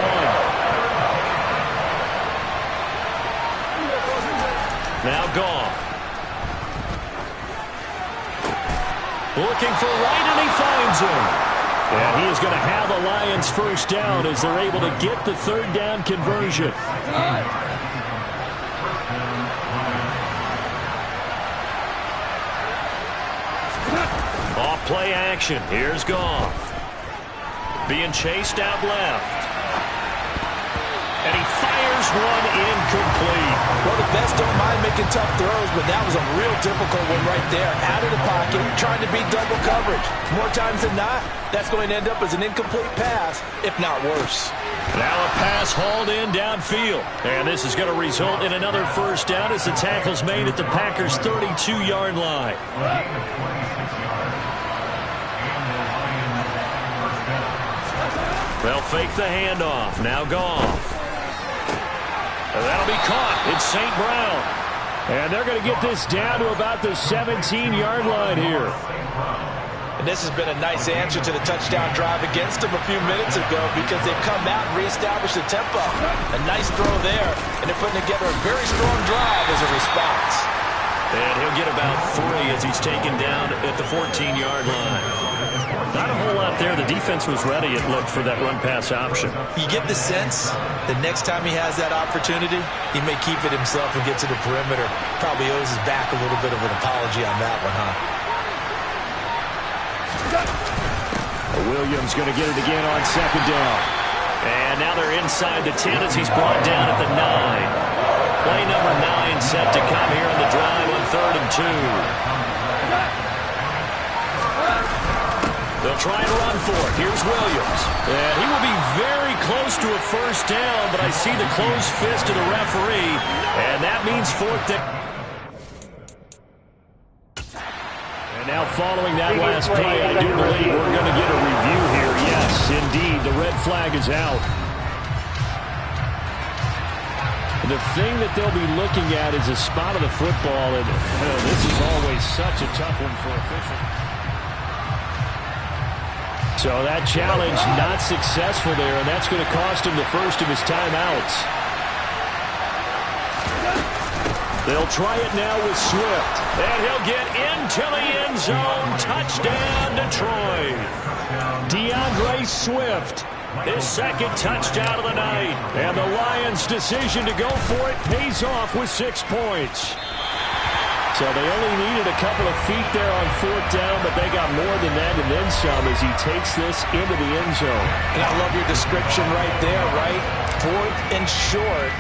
1. Now Goff. Looking for right, and he finds him. And he is going to have the Lions first down as they're able to get the 3rd down conversion. Off play action. Here's Goff. Being chased out left. And he fires one incomplete. Well, the best don't mind making tough throws, but that was a real difficult one right there. Out of the pocket, trying to beat double coverage. More times than not, that's going to end up as an incomplete pass, if not worse. Now a pass hauled in downfield. And this is going to result in another first down as the tackle's made at the Packers' 32-yard line. They'll fake the handoff. Now Goff. And that'll be caught. It's St. Brown. And they're going to get this down to about the 17-yard line here. And this has been a nice answer to the touchdown drive against them a few minutes ago because they've come out and reestablished the tempo. A nice throw there, and they're putting together a very strong drive as a response. And he'll get about 3 as he's taken down at the 14-yard line. Not a whole lot there. The defense was ready, it looked, for that run-pass option. You get the sense that next time he has that opportunity, he may keep it himself and get to the perimeter. Probably owes his back a little bit of an apology on that one, huh? Williams going to get it again on 2nd down. And now they're inside the 10 as he's brought down at the 9. Play number 9 set to come here on the drive on 3rd and 2. They'll try and run for it. Here's Williams. And he will be very close to a first down, but I see the closed fist of the referee, and that means 4th down. And now following that last play, I do believe we're going to get a review here. Yes, indeed, the red flag is out. The thing that they'll be looking at is a spot of the football, and this is always such a tough one for officials. So that challenge not successful there, and that's going to cost him the first of his timeouts. They'll try it now with Swift. And he'll get into the end zone. Touchdown, Detroit. DeAndre Swift. His second touchdown of the night. And the Lions' decision to go for it pays off with 6 points. So they only needed a couple of feet there on 4th down, but they got more than that and then some as he takes this into the end zone. And I love your description right there, right? 4th and short.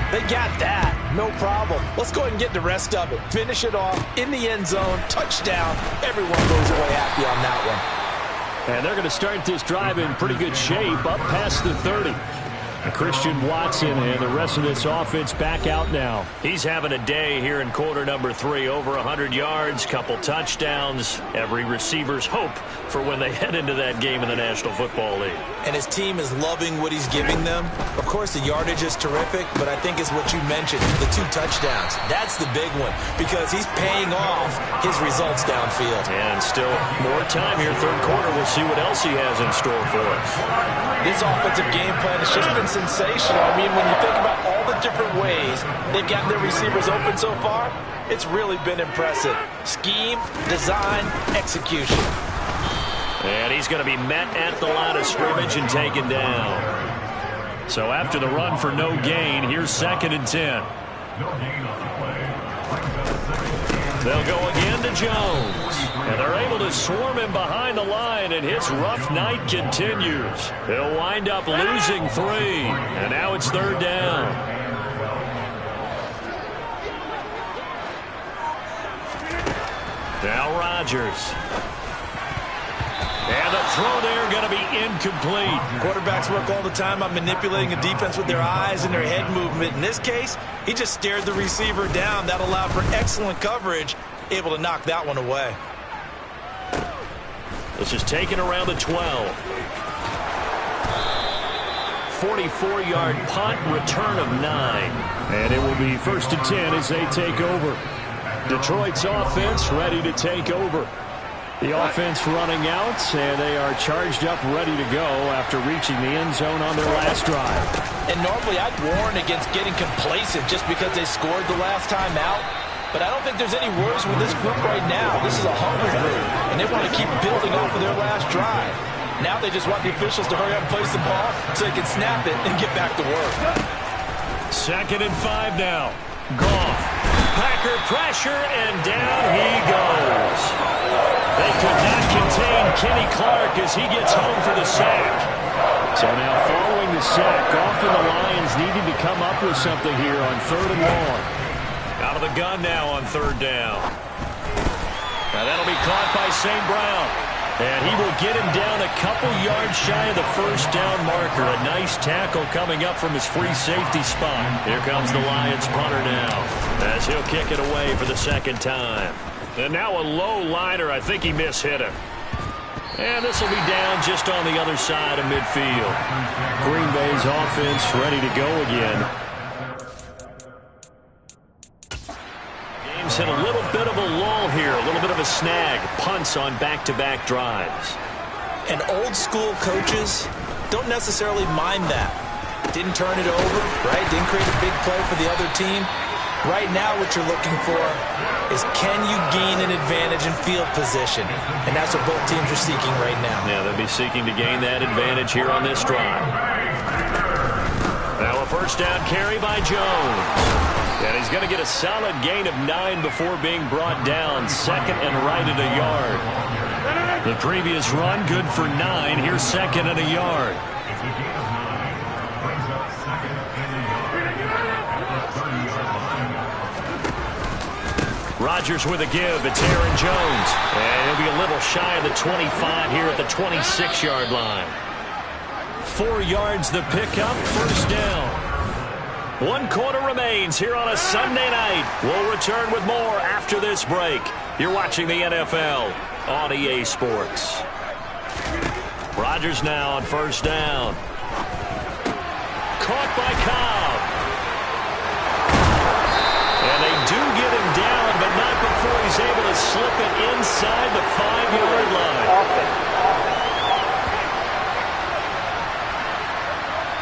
They got that. No problem. Let's go ahead and get the rest of it. Finish it off in the end zone. Touchdown. Everyone goes away happy on that one. And they're going to start this drive in pretty good shape up past the 30. Christian Watson and the rest of this offense back out now. He's having a day here in quarter number 3. Over 100 yards, couple touchdowns. Every receiver's hope for when they head into that game in the National Football League. And his team is loving what he's giving them. Of course, the yardage is terrific, but I think it's what you mentioned, the 2 touchdowns. That's the big one because he's paying off his results downfield. And still more time here, third quarter. We'll see what else he has in store for us. This offensive game plan has just been sensational. I mean, when you think about all the different ways they've gotten their receivers open so far, it's really been impressive. Scheme, design, execution. And he's going to be met at the line of scrimmage and taken down. So after the run for no gain, here's 2nd and 10. No gain on the play. Brings up 2nd. They'll go again to Jones. And they're able to swarm him behind the line, and his rough night continues. He'll wind up losing 3. And now it's 3rd down. Now Rodgers. And the throw there going to be incomplete. Quarterbacks work all the time on manipulating a defense with their eyes and their head movement. In this case, he just stared the receiver down. That allowed for excellent coverage, able to knock that one away. This is taken around the 12. 44-yard punt, return of 9. And it will be 1st and 10 as they take over. Detroit's offense ready to take over. The offense running out, and they are charged up, ready to go after reaching the end zone on their last drive. And normally I'd warn against getting complacent just because they scored the last time out. But I don't think there's any worries with this group right now. This is a hungry group, and they want to keep building off of their last drive. Now they just want the officials to hurry up and place the ball so they can snap it and get back to work. 2nd and 5 now. Goff. Packer pressure, and down he goes. They could not contain Kenny Clark as he gets home for the sack. So now following the sack, Goff and the Lions needing to come up with something here on 3rd and long. Out of the gun now on 3rd down. Now that'll be caught by St. Brown. And he will get him down a couple yards shy of the 1st down marker. A nice tackle coming up from his free safety spot. Here comes the Lions punter now as he'll kick it away for the 2nd time. And now a low liner. I think he mishit him. And this will be down just on the other side of midfield. Green Bay's offense ready to go again. Game's hit a little bit of a lull here, a little bit of a snag. Punts on back-to-back drives. And old school coaches don't necessarily mind that. Didn't turn it over, right? Didn't create a big play for the other team. Right now what you're looking for is can you gain an advantage in field position? And that's what both teams are seeking right now. Yeah, they'll be seeking to gain that advantage here on this drive. Now a 1st down carry by Jones. And he's going to get a solid gain of 9 before being brought down. 2nd and right at a yard. The previous run good for 9. Here's 2nd and a yard. It's a gain of 9. Brings up 2nd and a yard. At the 30-yard line. Rodgers with a give. It's Aaron Jones. And he'll be a little shy of the 25 here at the 26-yard line. 4 yards the pickup. 1st down. 1 quarter remains here on a Sunday night. We'll return with more after this break. You're watching the NFL on EA Sports. Rodgers now on 1st down. Caught by Cobb. And they do get him down, but not before he's able to slip it inside the 5-yard line.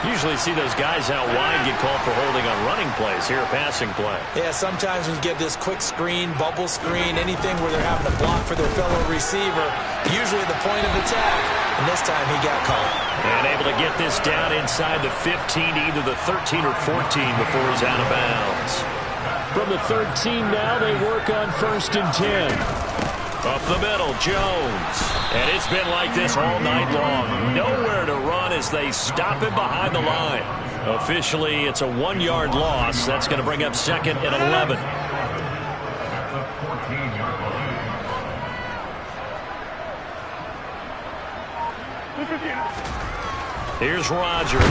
Usually see those guys out wide get called for holding on running plays. Here a passing play. Yeah, sometimes when you get this quick screen, bubble screen, anything where they're having to block for their fellow receiver, usually at the point of attack, and this time he got caught. And able to get this down inside the 15, either the 13 or 14 before he's out of bounds. From the 13 now, they work on 1st and 10. Up the middle, Jones. And it's been like this all night long. Nowhere to run as they stop him behind the line. Officially, it's a 1-yard loss. That's going to bring up 2nd and 11. At the 14-yard line. Here's Rodgers.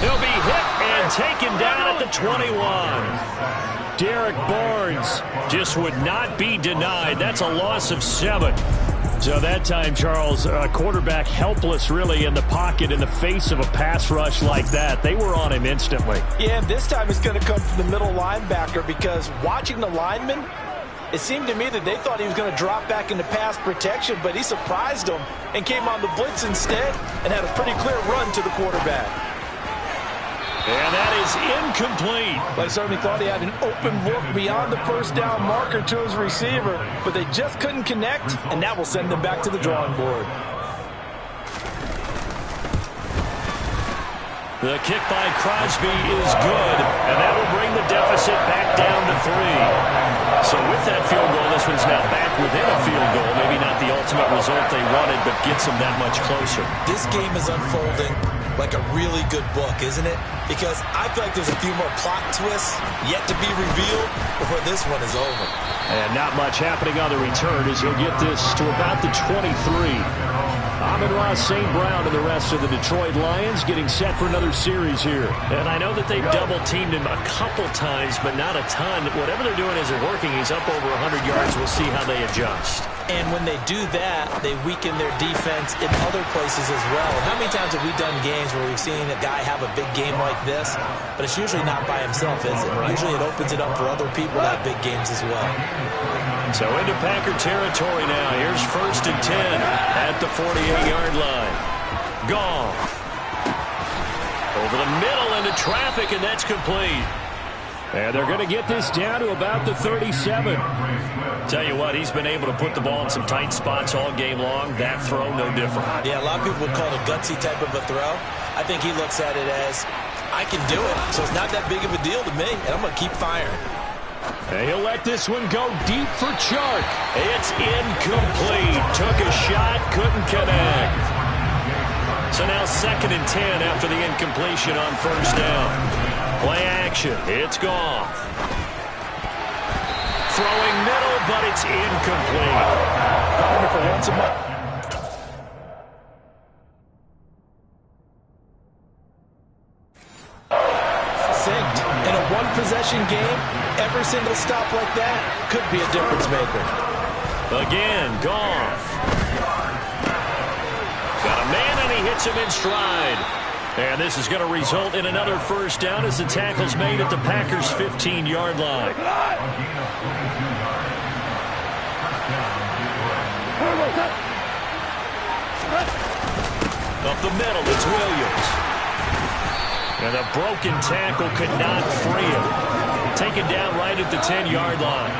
He'll be hit and taken down at the 21. Derek Barnes just would not be denied. That's a loss of 7. So that time, Charles, quarterback helpless really in the pocket in the face of a pass rush like that. They were on him instantly. Yeah, and this time it's going to come from the middle linebacker because watching the lineman, it seemed to me that they thought he was going to drop back into pass protection, but he surprised them and came on the blitz instead and had a pretty clear run to the quarterback. And that is incomplete. They certainly thought he had an open look beyond the first down marker to his receiver, but they just couldn't connect, and that will send them back to the drawing board. The kick by Crosby is good, and that will bring the deficit back down to 3. So with that field goal, this one's now back within a field goal. Maybe not the ultimate result they wanted, but gets them that much closer. This game is unfolding like a really good book, isn't it? Because I feel like there's a few more plot twists yet to be revealed before this one is over. And not much happening on the return as he'll get this to about the 23. Amon-Ra St. Brown and the rest of the Detroit Lions getting set for another series here. And I know that they've double-teamed him a couple times, but not a ton. Whatever they're doing isn't working. He's up over 100 yards. We'll see how they adjust. And when they do that, they weaken their defense in other places as well. How many times have we done games where we've seen a guy have a big game like this, but it's usually not by himself, is it? Usually it opens it up for other people to have big games as well. So into Packer territory now. Here's 1st and 10 at the 48-yard line. Goff. Over the middle into traffic, and that's complete. And they're going to get this down to about the 37. Tell you what, he's been able to put the ball in some tight spots all game long. That throw, no different. Yeah, a lot of people would call it a gutsy type of a throw. I think he looks at it as, I can do it, so it's not that big of a deal to me, and I'm going to keep firing. And he'll let this one go deep for Chark. It's incomplete. Took a shot, couldn't connect. So now 2nd and 10 after the incompletion on 1st down. Play action. It's Goff. Throwing middle, but it's incomplete. For once a month. Synced. In a one-possession game, every single stop like that could be a difference maker. Again, Goff. Got a man, and he hits him in stride. And this is going to result in another 1st down as the tackle's made at the Packers' 15-yard line. Up the middle, it's Williams. And a broken tackle could not free him. Taken down right at the 10-yard line.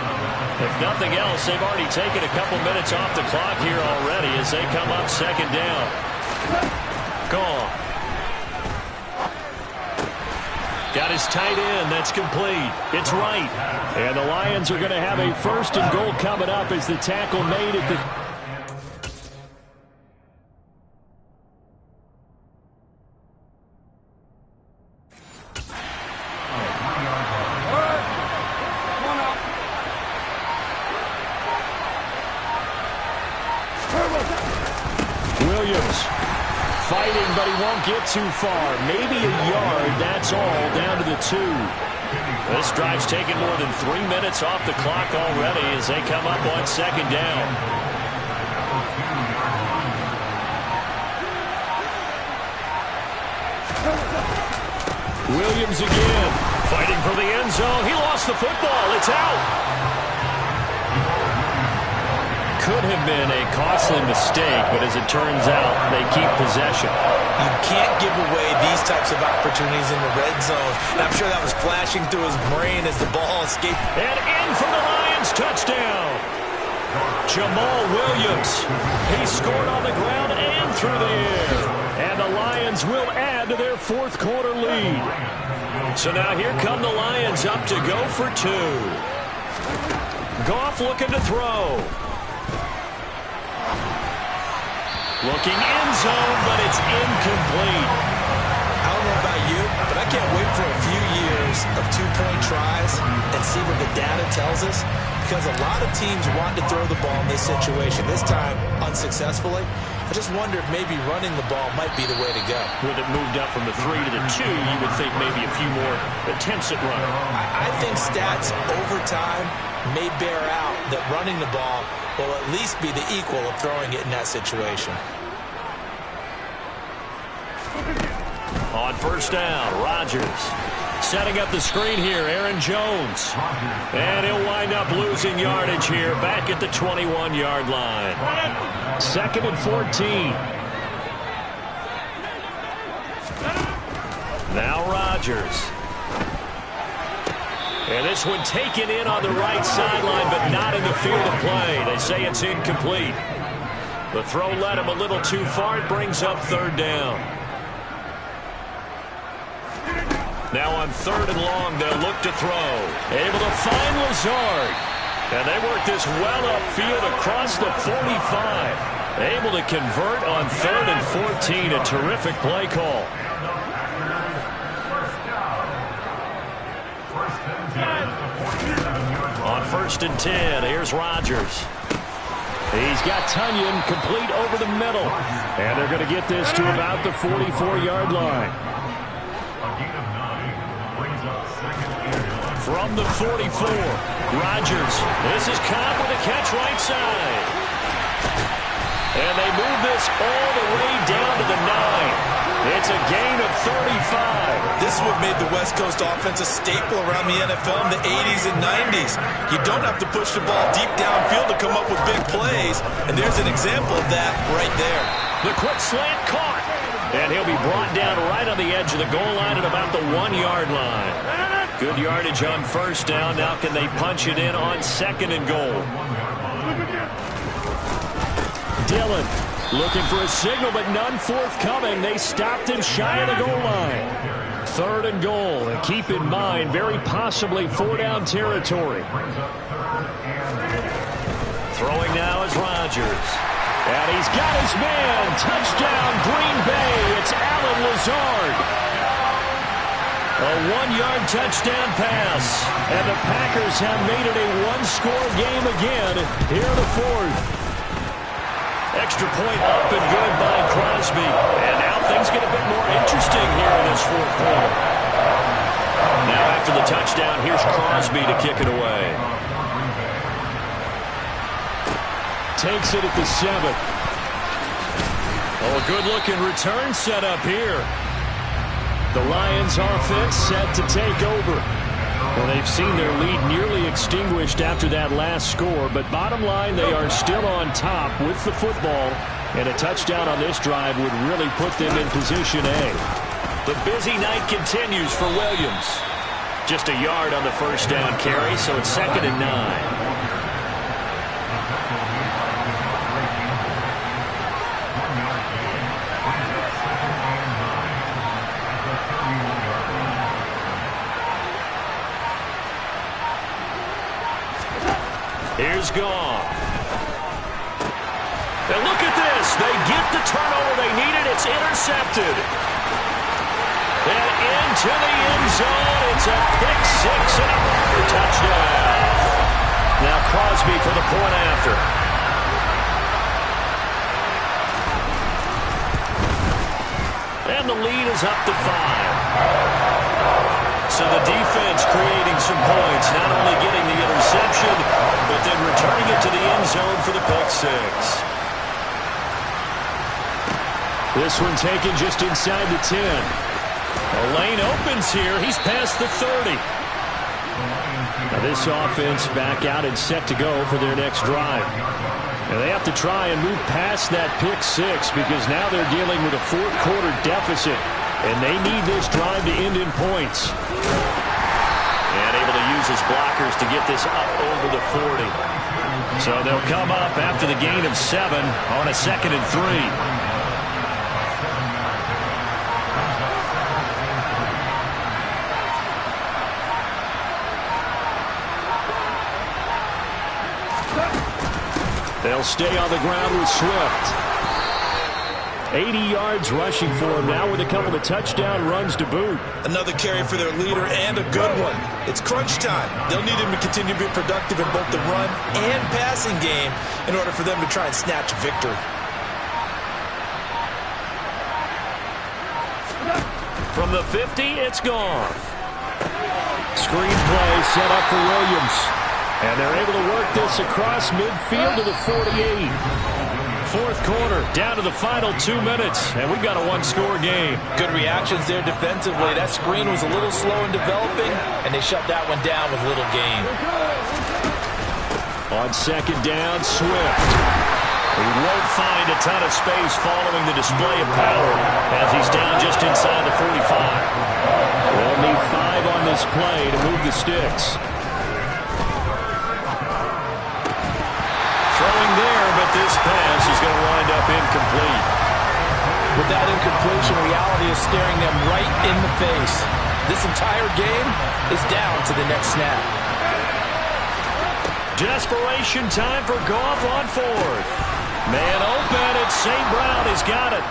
If nothing else, they've already taken a couple minutes off the clock here already as they come up 2nd down. Gone. Got his tight end. That's complete. It's right. And the Lions are going to have a 1st and goal coming up as the tackle made at the... Williams fighting, but he won't get too far. Maybe a yard, that's all, down to the 2. This drive's taken more than 3 minutes off the clock already as they come up on 2nd down. Williams again. Fighting for the end zone. He lost the football. It's out. Could have been a costly mistake, but as it turns out, they keep possession. You can't give away these types of opportunities in the red zone. And I'm sure that was flashing through his brain as the ball escaped. And in for the Lions, touchdown. Jamal Williams. He scored on the ground and through the air. And the Lions will add to their 4th quarter lead. So now here come the Lions up to go for 2. Goff looking to throw. Looking end zone, but it's incomplete. I don't know about you, but I can't wait for a few years of 2-point tries and see what the data tells us, because a lot of teams want to throw the ball in this situation, this time unsuccessfully. I just wonder if maybe running the ball might be the way to go. With it moved up from the 3 to the 2, you would think maybe a few more attempts at running. I think stats over time may bear out that running the ball will at least be the equal of throwing it in that situation. On first down, Rodgers. Setting up the screen here, Aaron Jones. And he'll wind up losing yardage here, back at the 21-yard line. 2nd and 14. Now Rodgers. And this one taken in on the right sideline, but not in the field of play. They say it's incomplete. The throw led him a little too far. It brings up 3rd down. Now on 3rd and long, they'll look to throw. Able to find Lazard. And they work this well upfield across the 45. Able to convert on 3rd and 14. A terrific play call. On 1st and 10, here's Rodgers. He's got Tunyon complete over the middle. And they're going to get this to about the 44-yard line. From the 44, Rodgers. This is Cobb with a catch right side. And they move this all the way down to the 9. It's a gain of 35. This is what made the West Coast offense a staple around the NFL in the 80s and 90s. You don't have to push the ball deep downfield to come up with big plays, and there's an example of that right there. The quick slant caught. And he'll be brought down right on the edge of the goal line at about the 1-yard line. Good yardage on 1st down. Now can they punch it in on 2nd and goal? Dillon looking for a signal, but none forthcoming. They stopped him shy of the goal line. 3rd and goal. And keep in mind, very possibly 4-down territory. Throwing now is Rodgers. And he's got his man. Touchdown, Green Bay. It's Allen Lazard. A 1-yard touchdown pass. And the Packers have made it a 1-score game again here in the 4th. Extra point up and good by Crosby. And now things get a bit more interesting here in this 4th quarter. Now after the touchdown, here's Crosby to kick it away. Takes it at the 7. Oh, a good-looking return set up here. The Lions offense set to take over. Well, they've seen their lead nearly extinguished after that last score, but bottom line, they are still on top with the football, and a touchdown on this drive would really put them in position A. The busy night continues for Williams. Just a yard on the 1st down carry, so it's 2nd and 9. Here's Goff. And look at this. They get the turnover they needed. It's intercepted. And into the end zone. It's a pick 6 and a touchdown. Now Crosby for the point after. And the lead is up to 5. So the defense creating some points, not only getting the interception, but then returning it to the end zone for the pick 6. This one taken just inside the 10. A lane opens here. He's past the 30. Now this offense back out and set to go for their next drive. And they have to try and move past that pick 6 because now they're dealing with a 4th quarter deficit. And they need this drive to end in points. And able to use his blockers to get this up over the 40. So they'll come up after the gain of 7 on a 2nd and 3. They'll stay on the ground with Swift. 80 yards rushing for him now with a couple of touchdown runs to boot. Another carry for their leader and a good one. It's crunch time. They'll need him to continue to be productive in both the run and passing game in order for them to try and snatch a victory. From the 50, it's Goff. Screenplay set up for Williams. And they're able to work this across midfield to the 48. Fourth quarter, down to the final 2 minutes, and we've got a one-score game. Good reactions there defensively. That screen was a little slow in developing, and they shut that one down with little gain. On second down, Swift. He won't find a ton of space following the display of power as he's down just inside the 45. They'll need 5 on this play to move the sticks. Throwing there, but this pass is going to wind up incomplete. With that incompletion, reality is staring them right in the face. This entire game is down to the next snap. Desperation time for Goff on fourth. Man open, it's St. Brown has got it.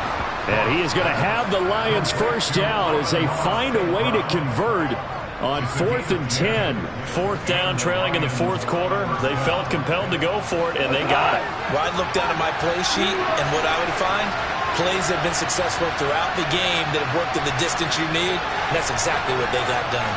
And he is going to have the Lions first down as they find a way to convert on 4th and 10. Fourth down, trailing in the fourth quarter. They felt compelled to go for it, and they got it. Well, I'd look down at my play sheet, and what I would find, plays have been successful throughout the game that have worked in the distance you need, and that's exactly what they got done.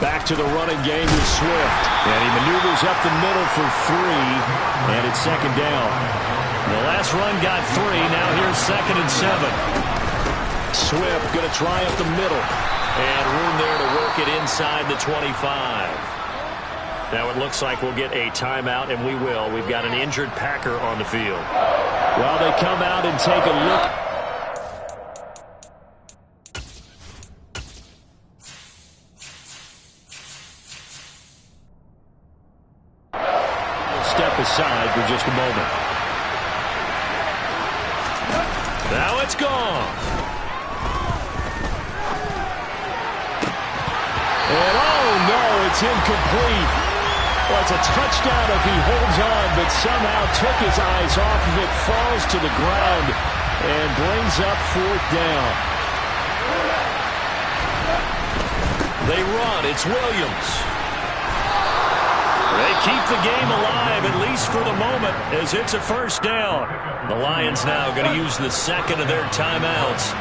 Back to the running game with Swift. And he maneuvers up the middle for 3. And it's second down. The last run got 3. Now here's 2nd and 7. Swift going to try up the middle. And room there to work it inside the 25. Now it looks like we'll get a timeout, and we will. We've got an injured Packer on the field. Well, they come out and take a look. Step aside for just a moment. Now it's gone. And oh no, it's incomplete. Well, it's a touchdown if he holds on, but somehow took his eyes off of it, falls to the ground, and brings up 4th down. They run. It's Williams. They keep the game alive, at least for the moment, as it's a first down. The Lions now going to use the second of their timeouts.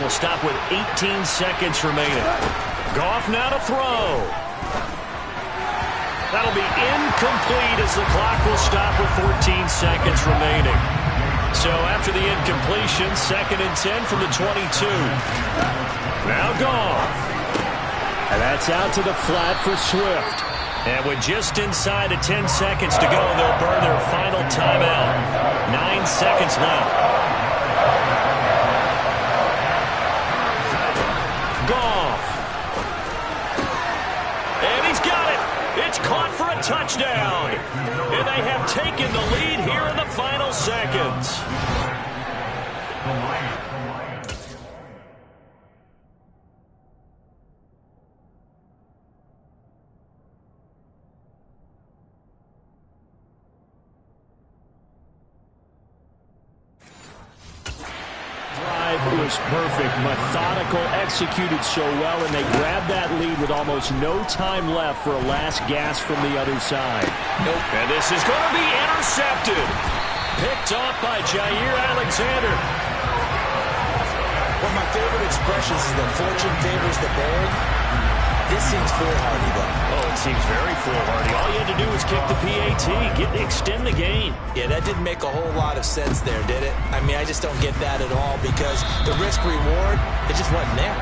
We'll stop with 18 seconds remaining. Goff now to throw. That'll be incomplete as the clock will stop with 14 seconds remaining. So after the incompletion, 2nd and 10 from the 22. Now Goff. And that's out to the flat for Swift. And with just inside of 10 seconds to go, they'll burn their final timeout. 9 seconds left. Goff. And he's got it. It's caught for a touchdown. And they have taken the lead here in the final seconds. Was perfect, methodical, executed so well, and they grabbed that lead with almost no time left for a last gasp from the other side. Nope. And this is going to be intercepted. Picked off by Jair Alexander. One of my favorite expressions is that fortune favors the bold. This seems foolhardy, though. Oh, it seems very foolhardy. All you had to do was kick the PAT, extend the game. Yeah, that didn't make a whole lot of sense there, did it? I mean, I just don't get that at all because the risk-reward, it just wasn't there.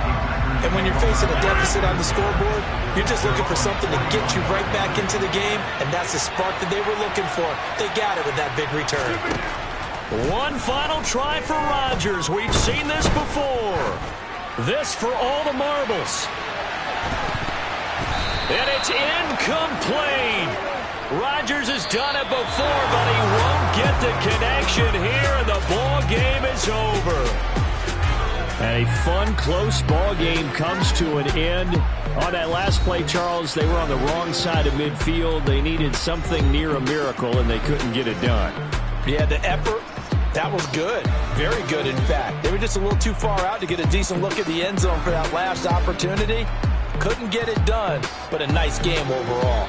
And when you're facing a deficit on the scoreboard, you're just looking for something to get you right back into the game, and that's the spark that they were looking for. They got it with that big return. One final try for Rodgers. We've seen this before. This for all the marbles. And it's incomplete. Rodgers has done it before, but he won't get the connection here, and the ball game is over. And a fun, close ball game comes to an end. On that last play, Charles, they were on the wrong side of midfield. They needed something near a miracle, and they couldn't get it done. Yeah, the effort, that was good. Very good, in fact. They were just a little too far out to get a decent look at the end zone for that last opportunity. Couldn't get it done, but a nice game overall.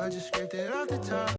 I just scraped it off the top.